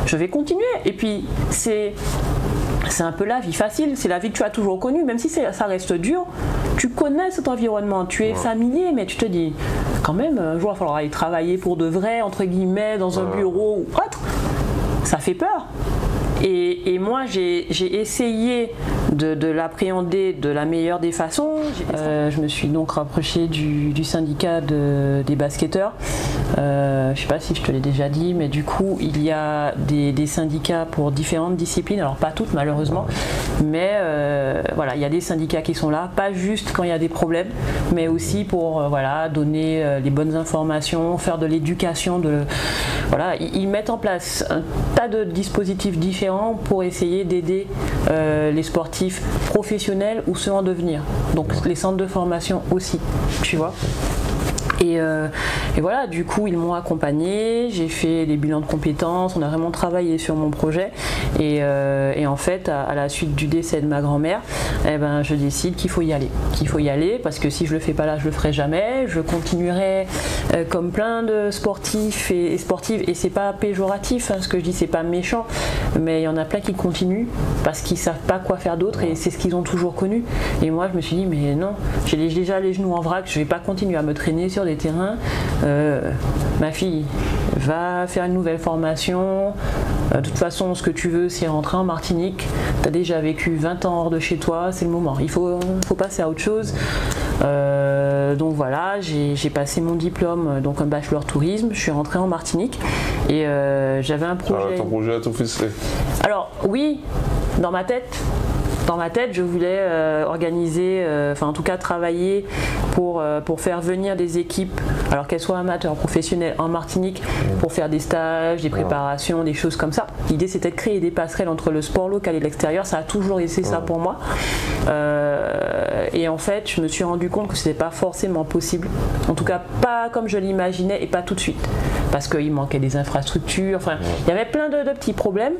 je vais continuer. Et puis, c'est un peu la vie facile, c'est la vie que tu as toujours connue, même si ça reste dur, tu connais cet environnement, tu es familier, mais tu te dis, quand même, un jour, il va falloir aller travailler pour de vrai, entre guillemets, dans un bureau ou autre. Ça fait peur. Et moi, j'ai essayé de l'appréhender de la meilleure des façons. Je me suis donc rapprochée du syndicat des basketteurs. Je ne sais pas si je te l'ai déjà dit, mais du coup, il y a des syndicats pour différentes disciplines. Alors, pas toutes, malheureusement, mais voilà, il y a des syndicats qui sont là, pas juste quand il y a des problèmes, mais aussi pour voilà, donner les bonnes informations, faire de l'éducation. Voilà, ils mettent en place un tas de dispositifs différents pour essayer d'aider les sportifs professionnels ou ceux en devenir. Donc les centres de formation aussi, tu vois. Et voilà, du coup, ils m'ont accompagné, j'ai fait des bilans de compétences, on a vraiment travaillé sur mon projet. Et en fait, à la suite du décès de ma grand-mère, eh ben, je décide qu'il faut y aller. Parce que si je le fais pas là, je le ferai jamais. Je continuerai comme plein de sportifs et sportives. Et c'est pas péjoratif, hein, ce que je dis, c'est pas méchant. Mais il y en a plein qui continuent parce qu'ils savent pas quoi faire d'autre et c'est ce qu'ils ont toujours connu. Et moi, je me suis dit, mais non, j'ai déjà les genoux en vrac, je vais pas continuer à me traîner sur des terrains. Ma fille, va faire une nouvelle formation. De toute façon, ce que tu veux, c'est rentrer en Martinique. Tu as déjà vécu 20 ans hors de chez toi, c'est le moment. Il faut passer à autre chose. Donc voilà, j'ai passé mon diplôme, donc un bachelor tourisme. Je suis rentrée en Martinique et j'avais un projet. Ah, ton projet a tout ficelé. Alors oui, dans ma tête, je voulais organiser, enfin en tout cas travailler pour faire venir des équipes, alors qu'elles soient amateurs, professionnelles en Martinique, pour faire des stages, des préparations, des choses comme ça. L'idée c'était de créer des passerelles entre le sport local et l'extérieur, ça a toujours été ça pour moi. Et en fait, je me suis rendu compte que ce n'était pas forcément possible, en tout cas pas comme je l'imaginais et pas tout de suite, parce qu'il manquait des infrastructures, enfin il y avait plein de petits problèmes.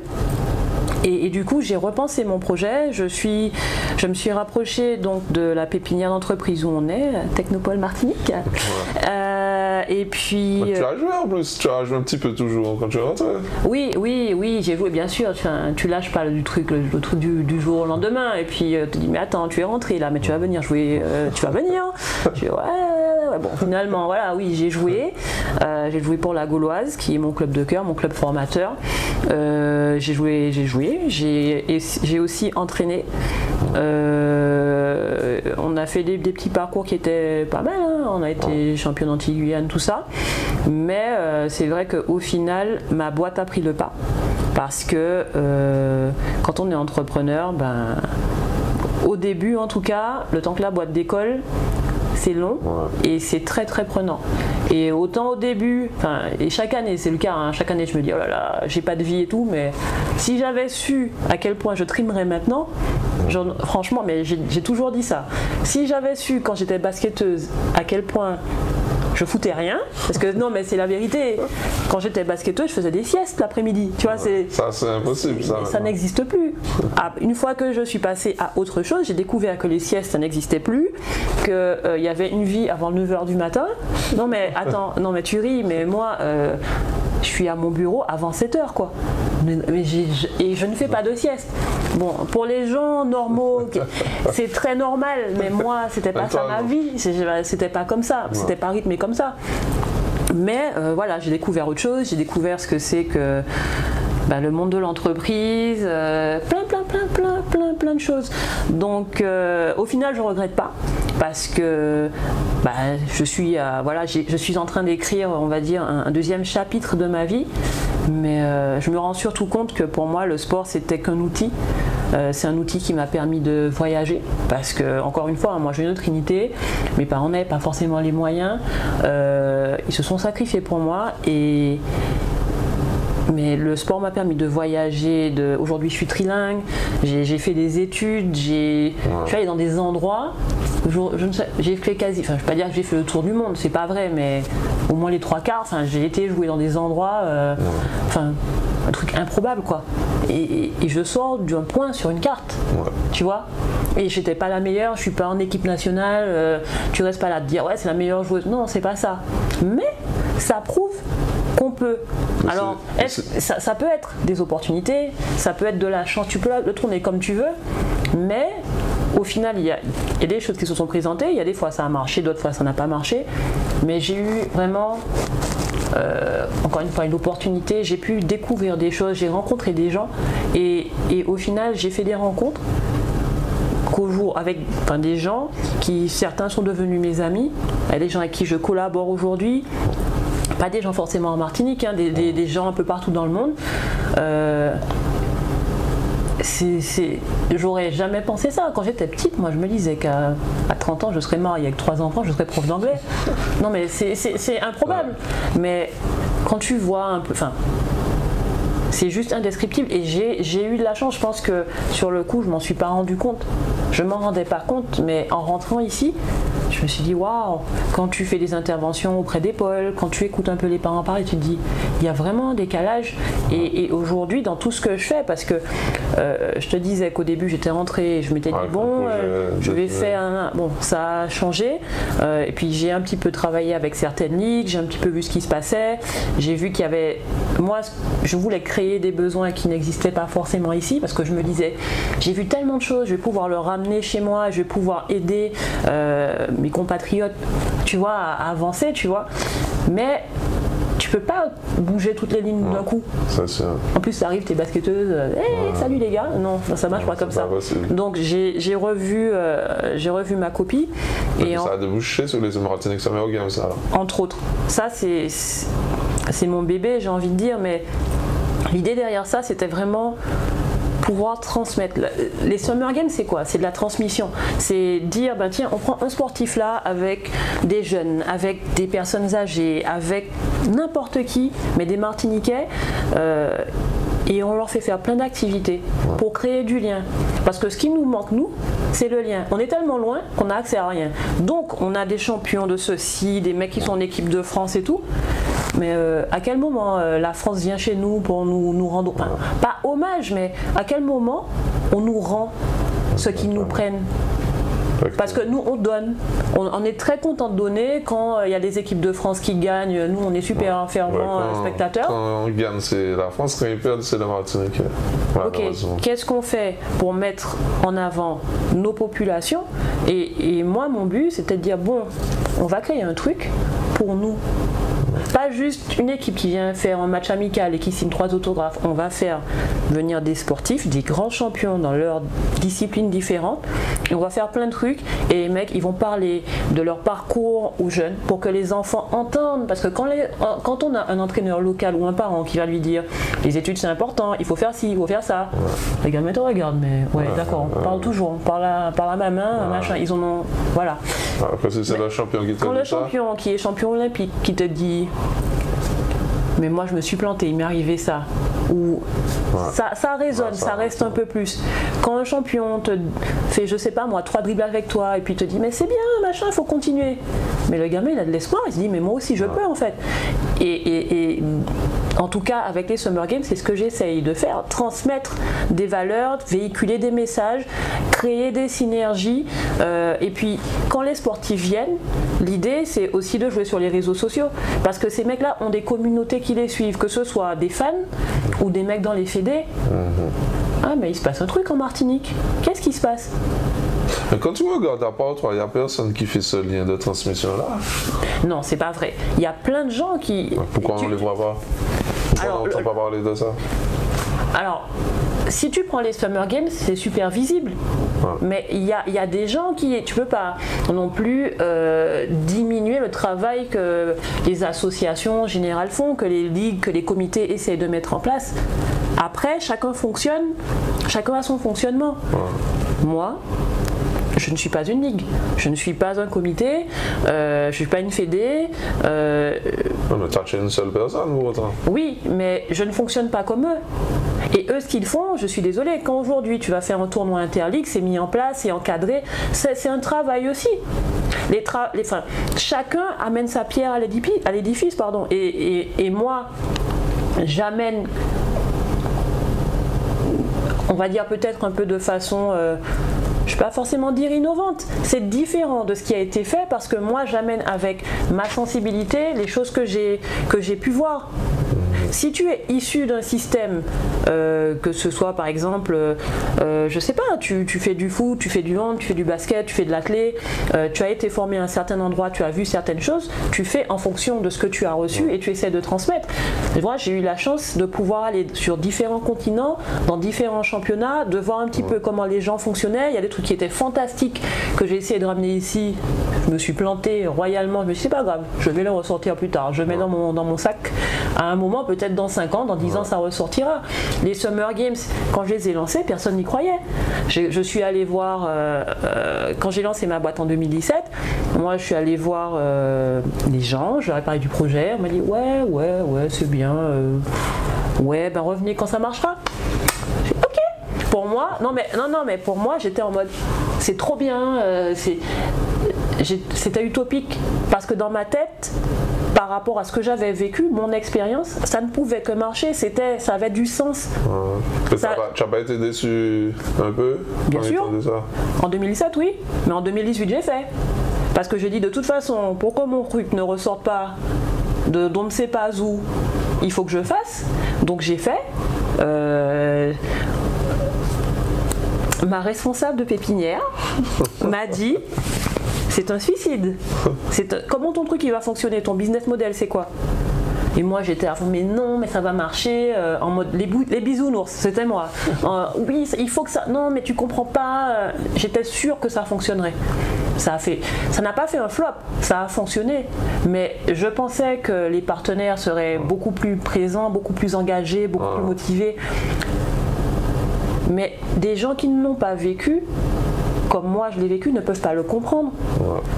Et du coup, j'ai repensé mon projet. Je me suis rapprochée donc de la pépinière d'entreprise où on est, Technopole Martinique. Et puis. Tu as joué en plus. Tu as joué un petit peu toujours quand tu es rentré. Oui, j'ai joué bien sûr. Tu lâches pas le truc du jour au lendemain. Et puis tu te dis mais attends, tu es rentré là, mais tu vas venir jouer. Tu vas venir. Je dis ouais. Bon, finalement voilà, oui, j'ai joué. J'ai joué pour la Gauloise, qui est mon club de cœur, mon club formateur. J'ai joué. J'ai aussi entraîné. On a fait des petits parcours qui étaient pas mal, hein. On a été champion d'Antilles-Guyane, tout ça. Mais c'est vrai qu'au final, ma boîte a pris le pas. Parce que quand on est entrepreneur, ben, au début en tout cas, le temps que la boîte décolle, c'est long et c'est très très prenant. Et autant au début, et chaque année c'est le cas, hein, chaque année je me dis oh là là, j'ai pas de vie et tout, mais si j'avais su à quel point je trimerais maintenant, franchement, mais j'ai toujours dit ça, si j'avais su quand j'étais basketteuse à quel point je foutais rien, parce que non mais c'est la vérité, quand j'étais basketteuse je faisais des siestes l'après-midi, tu vois, ça c'est impossible, ça n'existe plus. Une fois que je suis passée à autre chose, j'ai découvert que les siestes ça n'existait plus, qu'il y avait une vie avant 9h du matin. Non mais attends, non mais tu ris, mais moi je suis à mon bureau avant 7h quoi. Et je ne fais pas de sieste. Bon, pour les gens normaux, c'est très normal, mais moi, c'était pas ça ma vie. C'était pas comme ça, c'était pas rythmé comme ça. Mais voilà, j'ai découvert autre chose, j'ai découvert ce que c'est que le monde de l'entreprise, plein de choses. Donc au final, je regrette pas. Parce que je suis en train d'écrire, on va dire, un deuxième chapitre de ma vie, mais je me rends surtout compte que pour moi le sport c'était qu'un outil. C'est un outil qui m'a permis de voyager, parce que encore une fois, moi j'ai une autre unité, mes parents n'avaient pas forcément les moyens, ils se sont sacrifiés pour moi mais le sport m'a permis de voyager. Aujourd'hui, je suis trilingue, j'ai fait des études, je suis allée dans des endroits. J'ai fait quasi, je ne vais pas dire que j'ai fait le tour du monde, c'est pas vrai, mais au moins les 3/4. J'ai été jouer dans des endroits, un truc improbable quoi. Et je sors d'un point sur une carte, tu vois. Et j'étais pas la meilleure, je suis pas en équipe nationale. Tu restes pas là à te dire ouais c'est la meilleure joueuse. Non, c'est pas ça. Mais ça prouve qu'on peut. Alors, ça peut être des opportunités, ça peut être de la chance, tu peux le tourner comme tu veux, mais au final, il y a des choses qui se sont présentées, il y a des fois ça a marché, d'autres fois ça n'a pas marché, mais j'ai eu vraiment encore une fois une opportunité, j'ai pu découvrir des choses, j'ai rencontré des gens et au final j'ai fait des rencontres avec des gens qui, certains sont devenus mes amis, il y a des gens avec qui je collabore aujourd'hui, pas des gens forcément en Martinique, hein, des gens un peu partout dans le monde. J'aurais jamais pensé ça. Quand j'étais petite, moi je me disais qu'à 30 ans je serais mariée avec 3 enfants, je serais prof d'anglais. Non mais c'est improbable. Mais quand tu vois un peu, c'est juste indescriptible et j'ai eu de la chance. Je pense que sur le coup je m'en suis pas rendu compte. Je m'en rendais pas compte, mais en rentrant ici, je me suis dit waouh, quand tu fais des interventions auprès des pôles, quand tu écoutes un peu les parents parler, tu te dis il y a vraiment un décalage. Et aujourd'hui dans tout ce que je fais, parce que je te disais qu'au début j'étais rentrée, je m'étais dit je vais faire bon, ça a changé et puis j'ai un petit peu travaillé avec certaines ligues, j'ai un petit peu vu ce qui se passait, j'ai vu qu'il y avait, moi je voulais créer des besoins qui n'existaient pas forcément ici, parce que je me disais j'ai vu tellement de choses, je vais pouvoir le ramener chez moi, je vais pouvoir aider mes compatriotes, tu vois, à avancer, tu vois, mais tu peux pas bouger toutes les lignes d'un coup. Ça, en plus, ça arrive, t'es basketteuse, salut les gars, non, ça marche pas comme ça. Donc j'ai revu ma copie. Et ça a débouché sur les Martinique Summer Games, ça. Entre autres. Ça, c'est mon bébé, j'ai envie de dire, mais l'idée derrière ça, c'était vraiment pouvoir transmettre. Les Summer Games, c'est quoi? C'est de la transmission. C'est dire, tiens, on prend un sportif là avec des jeunes, avec des personnes âgées, avec n'importe qui, mais des Martiniquais, et on leur fait faire plein d'activités pour créer du lien. Parce que ce qui nous manque, nous, c'est le lien. On est tellement loin qu'on n'a accès à rien. Donc, on a des champions de ceci, des mecs qui sont en équipe de France et tout. Mais à quel moment la France vient chez nous pour nous rendre, pas hommage, mais à quel moment on nous rend ce qu'ils nous prennent? Parce que nous on donne, on est très content de donner quand il y a des équipes de France qui gagnent, nous on est super fervents spectateurs. Quand on gagne c'est la France, quand ils perdent c'est la Martinique. Ok, qu'est-ce qu'on fait pour mettre en avant nos populations? Et moi mon but c'était de dire bon, on va créer un truc pour nous. Pas juste une équipe qui vient faire un match amical et qui signe 3 autographes. On va faire venir des sportifs, des grands champions dans leurs disciplines différentes. Et on va faire plein de trucs. Et les mecs, ils vont parler de leur parcours aux jeunes pour que les enfants entendent. Parce que quand on a un entraîneur local ou un parent qui va lui dire les études c'est important, il faut faire ci, il faut faire ça. Les gamins te regardent, mais d'accord, on parle toujours. On parle à ma main, machin. Ils en ont. Voilà. Parce que c'est le champion qui te dit ça. Quand le champion qui est champion olympique qui te dit mais moi je me suis planté, il m'est arrivé ça. Ou ça résonne, ça reste un peu plus. Quand un champion te fait, je sais pas moi, 3 dribbles avec toi et puis te dit mais c'est bien, machin, il faut continuer. Mais le gamin il a de l'espoir, il se dit mais moi aussi je peux en fait. Et en tout cas avec les Summer Games, c'est ce que j'essaye de faire, transmettre des valeurs, véhiculer des messages, créer des synergies. Et puis quand les sportifs viennent, l'idée c'est aussi de jouer sur les réseaux sociaux. Parce que ces mecs là ont des communautés qui les suivent, que ce soit des fans ou des mecs dans les fédés. Ah mais il se passe un truc en Martinique. Qu'est-ce qui se passe? Quand tu regardes à part toi, il n'y a personne qui fait ce lien de transmission là? Non, c'est pas vrai. Il y a plein de gens qui... Pourquoi on ne les voit pas? Pourquoi on n'entend pas parler de ça? Alors, si tu prends les Summer Games, c'est super visible. Mais il y a des gens qui... Tu peux pas non plus diminuer le travail que les associations générales font, que les ligues, que les comités essayent de mettre en place. Après, chacun fonctionne, chacun a son fonctionnement. Moi, je ne suis pas une ligue, je ne suis pas un comité, je ne suis pas une fédé. Non, mais tu as une seule personne ou autant? Oui, mais je ne fonctionne pas comme eux. Et eux, ce qu'ils font, je suis désolée, quand aujourd'hui tu vas faire un tournoi interligue, c'est mis en place, c'est encadré, c'est un travail aussi. Chacun amène sa pierre à l'édifice, pardon. Et moi, j'amène, on va dire peut-être un peu de façon... je ne vais pas forcément dire innovante, c'est différent de ce qui a été fait parce que moi j'amène avec ma sensibilité les choses que j'ai pu voir. Si tu es issu d'un système, que ce soit par exemple, je sais pas, tu fais du foot, tu fais du hand, tu fais du basket, tu fais de l'athlé, tu as été formé à un certain endroit, tu as vu certaines choses, tu fais en fonction de ce que tu as reçu et tu essaies de transmettre. Et moi, j'ai eu la chance de pouvoir aller sur différents continents, dans différents championnats, de voir un petit peu comment les gens fonctionnaient. Il y a des trucs qui étaient fantastiques que j'ai essayé de ramener ici. Je me suis planté royalement. Je me suis dit, c'est pas grave, je vais le ressortir plus tard. Je mets dans mon sac. À un moment, peut-être dans 5 ans, dans 10 ans, ça ressortira. Les Summer Games, quand je les ai lancés, personne n'y croyait. Je suis allé voir, quand j'ai lancé ma boîte en 2017, moi je suis allé voir les gens, je leur ai parlé du projet, on m'a dit ouais, c'est bien, ouais, ben revenez quand ça marchera. J'ai dit, ok. Pour moi, non mais pour moi j'étais en mode, c'est trop bien, c'était utopique, parce que dans ma tête, par rapport à ce que j'avais vécu, mon expérience, ça ne pouvait que marcher, ça avait du sens. Tu n'as pas été déçu un peu? Bien sûr. En 2017, oui, mais en 2018, j'ai fait. Parce que j'ai dit, de toute façon, pourquoi mon truc ne ressorte pas d'on ne sait pas où, il faut que je fasse. Donc j'ai fait. Ma responsable de pépinière m'a dit, c'est un suicide. Comment ton truc il va fonctionner? Ton business model, c'est quoi? Et moi j'étais à fond, mais non, mais ça va marcher, en mode les bisounours, c'était moi. Oui, il faut que ça. Non, mais tu comprends pas. J'étais sûre que ça fonctionnerait. Ça n'a pas fait un flop, ça a fonctionné. Mais je pensais que les partenaires seraient beaucoup plus présents, beaucoup plus engagés, beaucoup plus motivés. Mais des gens qui ne l'ont pas vécu, comme moi je l'ai vécu, ne peuvent pas le comprendre.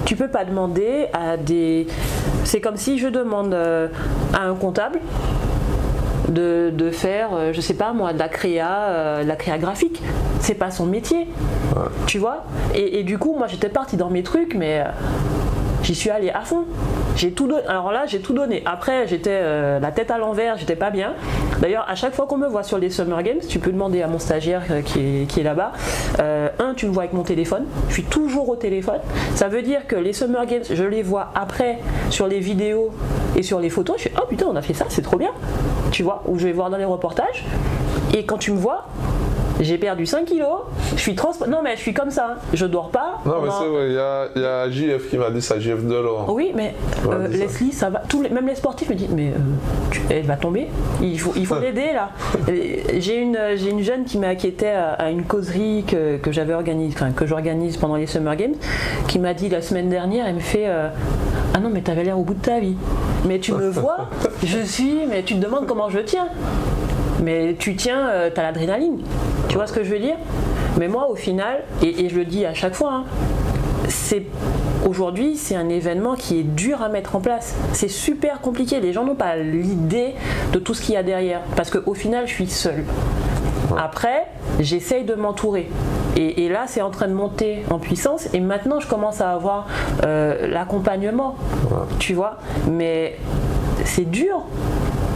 Tu peux pas demander à des... C'est comme si je demande à un comptable de faire, je sais pas moi, de la créa graphique. C'est pas son métier, tu vois. Et du coup, moi j'étais partie dans mes trucs, mais j'y suis allée à fond. J'ai tout donné. Alors là, j'ai tout donné. Après, j'étais la tête à l'envers, j'étais pas bien. D'ailleurs, à chaque fois qu'on me voit sur les Summer Games, tu peux demander à mon stagiaire qui est là-bas. Tu me vois avec mon téléphone. Je suis toujours au téléphone. Ça veut dire que les Summer Games, je les vois après sur les vidéos et sur les photos. Je suis oh putain, on a fait ça, c'est trop bien. Tu vois, ou je vais voir dans les reportages. Et quand tu me vois, j'ai perdu 5 kilos, je suis non mais je suis comme ça, je dors pas. Non mais c'est vrai, il y a JF qui m'a dit ça, JF Delors. Oui mais Leslie, ça va, même les sportifs me disent mais elle va tomber, il faut l'aider là. J'ai une jeune qui était à une causerie que j'organise pendant les Summer Games, qui m'a dit la semaine dernière, elle me fait ah non mais t'avais l'air au bout de ta vie. Mais tu me vois, mais tu te demandes comment je tiens. Mais tu tiens, t'as l'adrénaline. Tu vois ce que je veux dire? Mais moi, au final, et je le dis à chaque fois, aujourd'hui, c'est un événement qui est dur à mettre en place. C'est super compliqué. Les gens n'ont pas l'idée de tout ce qu'il y a derrière. Parce qu'au final, je suis seule. Après, j'essaye de m'entourer. Et là, c'est en train de monter en puissance. Et maintenant, je commence à avoir l'accompagnement. Tu vois? Mais c'est dur.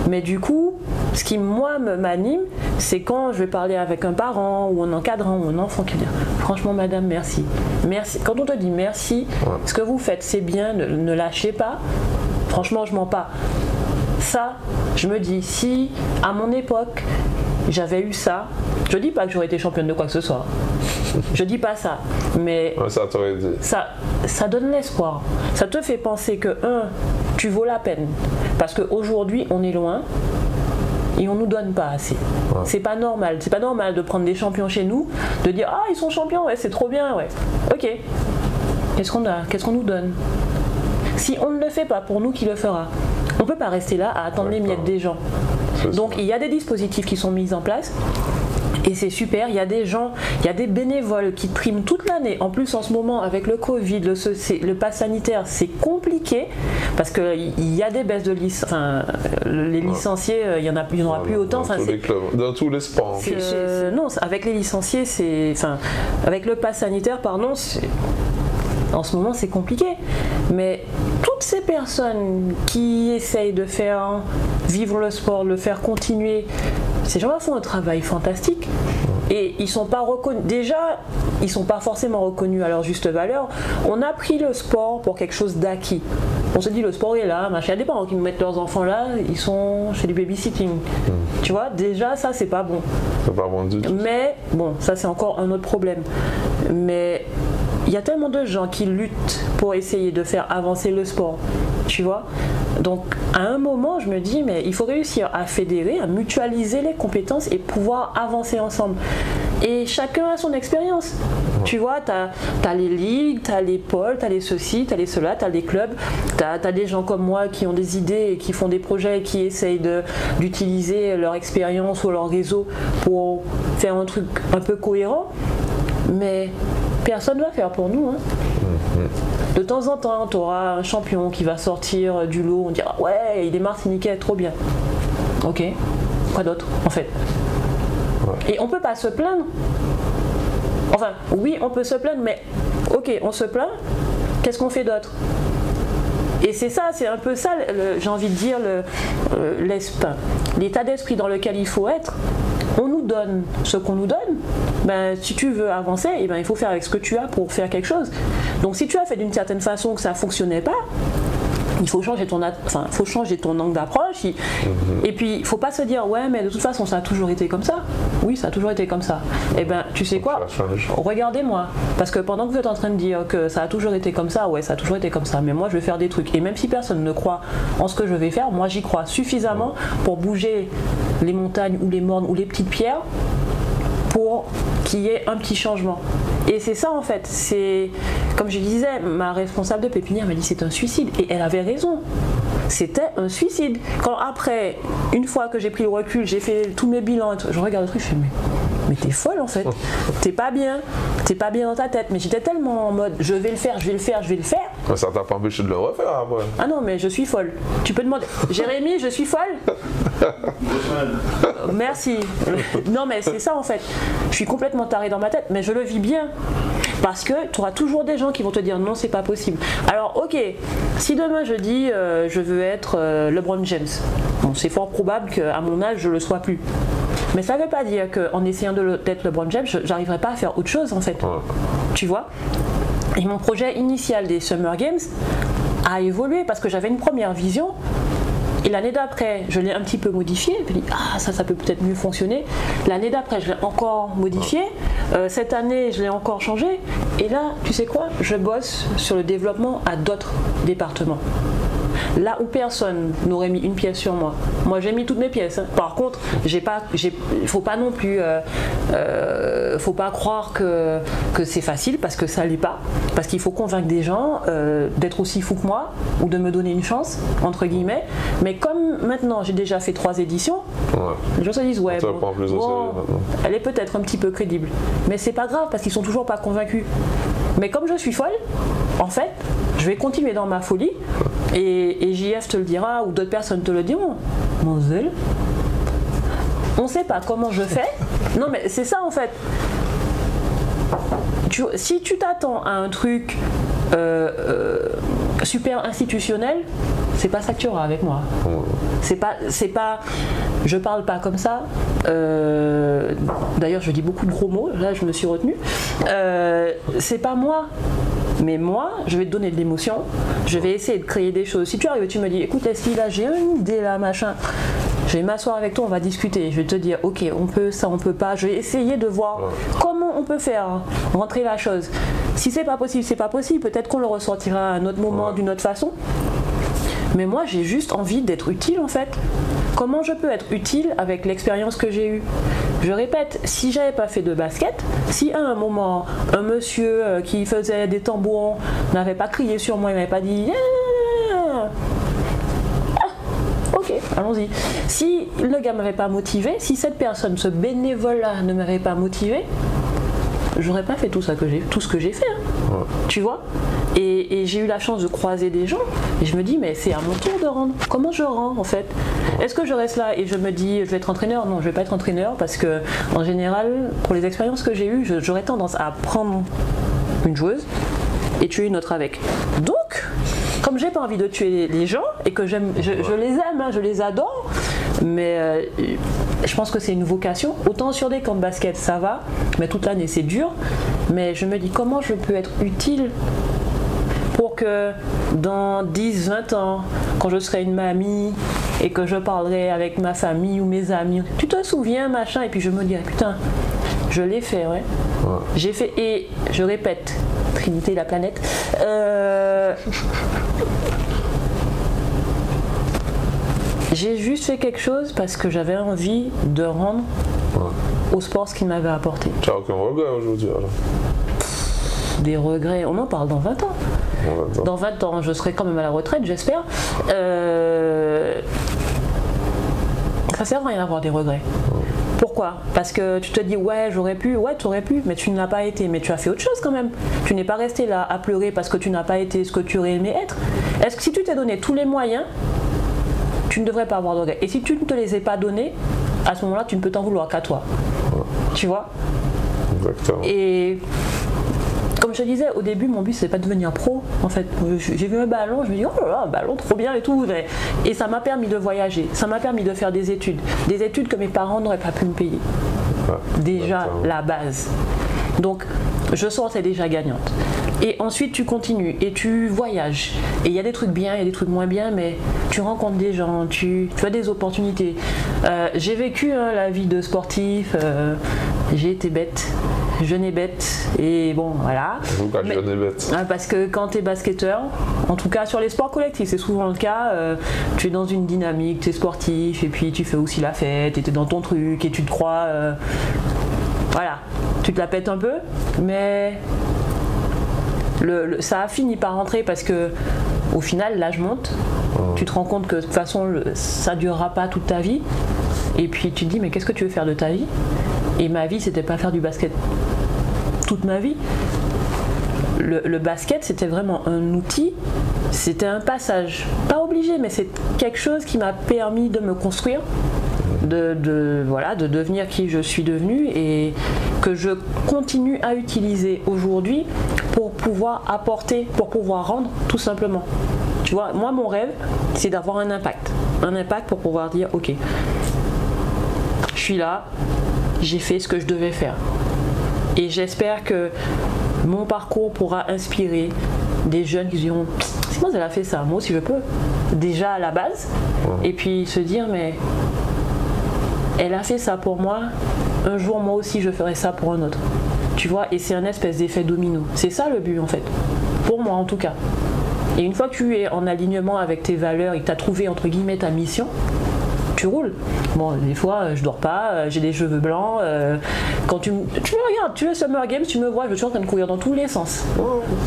Mais du coup, ce qui moi m'anime, c'est quand je vais parler avec un parent ou un encadrant ou un enfant qui dit franchement madame merci. Merci. Quand on te dit merci, ce que vous faites c'est bien, ne lâchez pas. Franchement je mens pas. Ça, je me dis si à mon époque j'avais eu ça, je dis pas que j'aurais été championne de quoi que ce soit. Je dis pas ça, mais ça t'aurait dit. Ça donne l'espoir. Ça te fait penser que tu vaux la peine. Parce qu'aujourd'hui, on est loin et on nous donne pas assez. C'est pas normal. C'est pas normal de prendre des champions chez nous, de dire ah ils sont champions, ouais c'est trop bien, ouais. Ok. Qu'est-ce qu'on nous donne? Si on ne le fait pas pour nous, qui le fera? On peut pas rester là à attendre les miettes des gens. Donc il y a des dispositifs qui sont mis en place. Et c'est super, il y a des gens, il y a des bénévoles qui triment toute l'année. En plus, en ce moment, avec le Covid, le pass sanitaire, c'est compliqué parce qu'il y a des baisses de licences. Enfin, les licenciés, il n'y en aura plus autant. Dans tous les sports. Non, avec les licenciés, avec le pass sanitaire, pardon, en ce moment, c'est compliqué. Mais toutes ces personnes qui essayent de faire vivre le sport, de le faire continuer, ces gens-là font un travail fantastique et ils sont pas reconnus. Déjà, ils sont pas forcément reconnus à leur juste valeur. On a pris le sport pour quelque chose d'acquis. On se dit le sport est là, machin. Il y a des parents qui mettent leurs enfants là, ils sont chez du babysitting. Tu vois, déjà ça c'est pas bon. C'est pas bon du tout. Mais bon, ça c'est encore un autre problème. Mais il y a tellement de gens qui luttent pour essayer de faire avancer le sport, tu vois. Donc à un moment je me dis mais il faut réussir à fédérer, à mutualiser les compétences et pouvoir avancer ensemble. Et chacun a son expérience. Tu vois, t'as les ligues, t'as les pôles, t'as les ceci, t'as les cela, t'as les clubs, t'as des gens comme moi qui ont des idées et qui font des projets et qui essayent d'utiliser leur expérience ou leur réseau pour faire un truc un peu cohérent. Mais personne ne va faire pour nous. Hein. De temps en temps, tu auras un champion qui va sortir du lot, on dira ouais, il est martiniquais, trop bien. Ok, quoi d'autre en fait? Et on peut pas se plaindre. Enfin, oui, on peut se plaindre, mais ok, on se plaint, qu'est-ce qu'on fait d'autre? Et c'est ça, c'est un peu ça, j'ai envie de dire, l'état d'esprit dans lequel il faut être. On nous donne ce qu'on nous donne. Ben, si tu veux avancer, eh ben, il faut faire avec ce que tu as pour faire quelque chose. Donc si tu as fait d'une certaine façon que ça ne fonctionnait pas, il faut changer ton angle d'approche. Et puis, il ne faut pas se dire, ouais, mais de toute façon, ça a toujours été comme ça. Oui, ça a toujours été comme ça. Eh bien, tu sais quoi? Regardez-moi. Parce que pendant que vous êtes en train de dire que ça a toujours été comme ça, ouais, ça a toujours été comme ça. Mais moi, je vais faire des trucs. Et même si personne ne croit en ce que je vais faire, moi, j'y crois suffisamment pour bouger les montagnes ou les mornes ou les petites pierres pour qu'il y ait un petit changement. Et c'est ça en fait, c'est comme je disais, ma responsable de pépinière m'a dit c'est un suicide et elle avait raison. C'était un suicide. Quand après, une fois que j'ai pris le recul, j'ai fait tous mes bilans, je regarde le truc, je fais mais t'es folle en fait, t'es pas bien dans ta tête. Mais j'étais tellement en mode je vais le faire. Ça t'a pas empêché de le refaire après. Ah non mais je suis folle. Tu peux demander, Jérémy, je suis folle. Merci. Non mais c'est ça en fait. Je suis complètement tarée dans ma tête, mais je le vis bien. Parce que tu auras toujours des gens qui vont te dire non, c'est pas possible. Alors ok, si demain je dis je veux être LeBron James, bon, c'est fort probable qu'à mon âge je le sois plus. Mais ça ne veut pas dire qu'en essayant d'être LeBron James, j'arriverai pas à faire autre chose en fait. Ouais. Tu vois? Et mon projet initial des Summer Games a évolué parce que j'avais une première vision. Et l'année d'après, je l'ai un petit peu modifié. Je me dis, ça peut peut-être mieux fonctionner. L'année d'après, je l'ai encore modifié. Cette année, je l'ai encore changé. Et là, tu sais quoi? Je bosse sur le développement à d'autres départements. Là où personne n'aurait mis une pièce sur moi. Moi, j'ai mis toutes mes pièces. Hein. Par contre, faut pas non plus, faut pas croire que c'est facile parce que ça l'est pas. Parce qu'il faut convaincre des gens d'être aussi fous que moi ou de me donner une chance entre guillemets. Mais comme maintenant j'ai déjà fait 3 éditions, les gens se disent ouais, elle est peut-être un petit peu crédible. Mais c'est pas grave parce qu'ils sont toujours pas convaincus. Mais comme je suis folle, en fait, je vais continuer dans ma folie. Et JF te le dira ou d'autres personnes te le diront. Mademoiselle, on ne sait pas comment je fais. Non mais c'est ça en fait. Si tu t'attends à un truc super institutionnel, c'est pas ça que tu auras avec moi. C'est pas, je parle pas comme ça. D'ailleurs, je dis beaucoup de gros mots. Là, je me suis retenue. C'est pas moi. Mais moi, je vais te donner de l'émotion, je vais essayer de créer des choses. Si tu arrives et tu me dis, écoute Leslie, là j'ai une idée là, machin, je vais m'asseoir avec toi, on va discuter, je vais te dire, ok, on peut, ça on peut pas, je vais essayer de voir comment on peut faire rentrer la chose. Si c'est pas possible, peut-être qu'on le ressortira à un autre moment d'une autre façon. Mais moi, j'ai juste envie d'être utile en fait. Comment je peux être utile avec l'expérience que j'ai eue? Je répète, si j'avais pas fait de basket, si à un moment, un monsieur qui faisait des tambourons n'avait pas crié sur moi, il m'avait pas dit ok, allons-y. Si le gars m'avait pas motivé, si cette personne, ce bénévole-là ne m'avait pas motivé, j'aurais pas fait tout ce que j'ai fait. Hein. Tu vois? Et j'ai eu la chance de croiser des gens et je me dis mais c'est à mon tour de rendre. Comment je rends en fait? Est-ce que je reste là et je me dis je vais être entraîneur? Non, je vais pas être entraîneur parce que en général pour les expériences que j'ai eues, j'aurais tendance à prendre une joueuse et tuer une autre avec. Donc comme j'ai pas envie de tuer les gens et que je les aime, hein, je les adore, mais je pense que c'est une vocation. Autant sur des camps de basket ça va, mais toute l'année c'est dur. Mais je me dis comment je peux être utile pour que dans 10, 20 ans, quand je serai une mamie et que je parlerai avec ma famille ou mes amis, tu te souviens, machin, et puis je me dirai, putain, je l'ai fait, ouais. J'ai fait, et je répète, Trinité, la planète, j'ai juste fait quelque chose parce que j'avais envie de rendre au sport ce qu'il m'avait apporté. Tu n'as aucun regret aujourd'hui alors? Des regrets, on en parle dans 20 ans. Dans 20 ans, je serai quand même à la retraite, j'espère. Ça sert à rien d'avoir des regrets. Pourquoi? Parce que tu te dis ouais j'aurais pu, ouais tu aurais pu, mais tu ne l'as pas été, mais tu as fait autre chose quand même. Tu n'es pas resté là à pleurer parce que tu n'as pas été ce que tu aurais aimé être. Est-ce que si tu t'es donné tous les moyens, tu ne devrais pas avoir de regrets? Et si tu ne te les ai pas donnés, à ce moment-là tu ne peux t'en vouloir qu'à toi. Tu vois? Exactement. Et comme je te disais, au début, mon but, c'est pas de devenir pro. En fait, j'ai vu un ballon, je me dis, oh là là, un ballon, trop bien et tout. Et ça m'a permis de voyager, ça m'a permis de faire des études que mes parents n'auraient pas pu me payer. Déjà, la base. Donc, je sortais déjà gagnante. Et ensuite, tu continues et tu voyages. Et il y a des trucs bien, il y a des trucs moins bien, mais tu rencontres des gens, tu as des opportunités. J'ai vécu la vie de sportif, j'ai été bête. Jeune et bête, et bon voilà. Pourquoi jeune et bête? Parce que quand tu es basketteur, en tout cas sur les sports collectifs, c'est souvent le cas, tu es dans une dynamique, tu es sportif, et puis tu fais aussi la fête, et tu es dans ton truc, et tu te crois. Voilà, tu te la pètes un peu, mais ça a fini par rentrer parce que au final, l'âge monte, tu te rends compte que de toute façon, ça ne durera pas toute ta vie, et puis tu te dis, mais qu'est-ce que tu veux faire de ta vie? Et ma vie, c'était pas faire du basket toute ma vie. Le basket, c'était vraiment un outil, c'était un passage. Pas obligé, mais c'est quelque chose qui m'a permis de me construire, de devenir qui je suis devenue et que je continue à utiliser aujourd'hui pour pouvoir apporter, pour pouvoir rendre, tout simplement. Tu vois, moi, mon rêve, c'est d'avoir un impact. Un impact pour pouvoir dire, ok, je suis là, j'ai fait ce que je devais faire. Et j'espère que mon parcours pourra inspirer des jeunes qui diront c'est moi elle a fait ça, moi aussi je peux. Déjà à la base. Et puis se dire mais elle a fait ça pour moi, un jour moi aussi je ferai ça pour un autre. Tu vois, et c'est un espèce d'effet domino. C'est ça le but en fait. Pour moi en tout cas. Et une fois que tu es en alignement avec tes valeurs et que tu as trouvé entre guillemets ta mission, tu roules. Bon, des fois, je dors pas, j'ai des cheveux blancs. Quand tu me regardes, tu es Summer Games, tu me vois, je suis en train de courir dans tous les sens.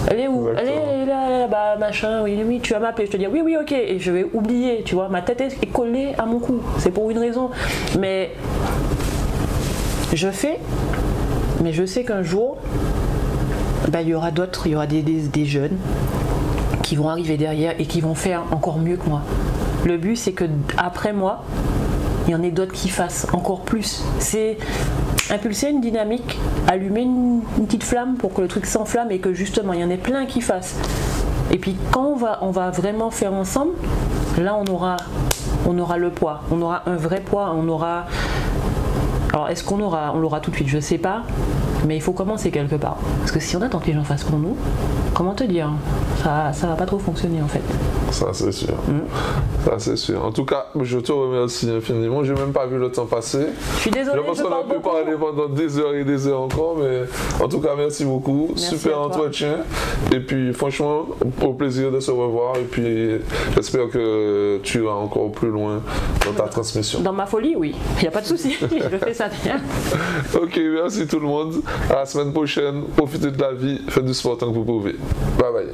Elle est où? Elle est là, bah machin, oui, tu vas m'appeler, je te dis oui, ok, et je vais oublier, tu vois, ma tête est collée à mon cou, c'est pour une raison. Mais je fais, mais je sais qu'un jour, bah, il y aura d'autres, il y aura des jeunes qui vont arriver derrière et qui vont faire encore mieux que moi. Le but, c'est que après moi, il y en ait d'autres qui fassent encore plus. C'est impulser une dynamique, allumer une petite flamme pour que le truc s'enflamme et que justement, il y en ait plein qui fassent. Et puis quand on va vraiment faire ensemble, là, on aura le poids. On aura un vrai poids. On aura... Alors, est-ce qu'on l'aura tout de suite? Je sais pas. Mais il faut commencer quelque part. Parce que si on attend que les gens fassent pour nous, comment te dire? Ça va pas trop fonctionner en fait. Ça c'est sûr. Ça c'est sûr. En tout cas, je te remercie infiniment. J'ai même pas vu le temps passer. Je suis désolée. Je pense qu'on a pu parler pendant des heures et des heures encore, mais en tout cas, merci beaucoup. Merci super entretien. Et puis franchement, au plaisir de se revoir. Et puis j'espère que tu vas encore plus loin dans ta transmission. Dans ma folie, oui. Il n'y a pas de souci. Je fais ça bien. Ok, merci tout le monde. À la semaine prochaine. Profitez de la vie. Faites du sport tant que vous pouvez. Bye bye.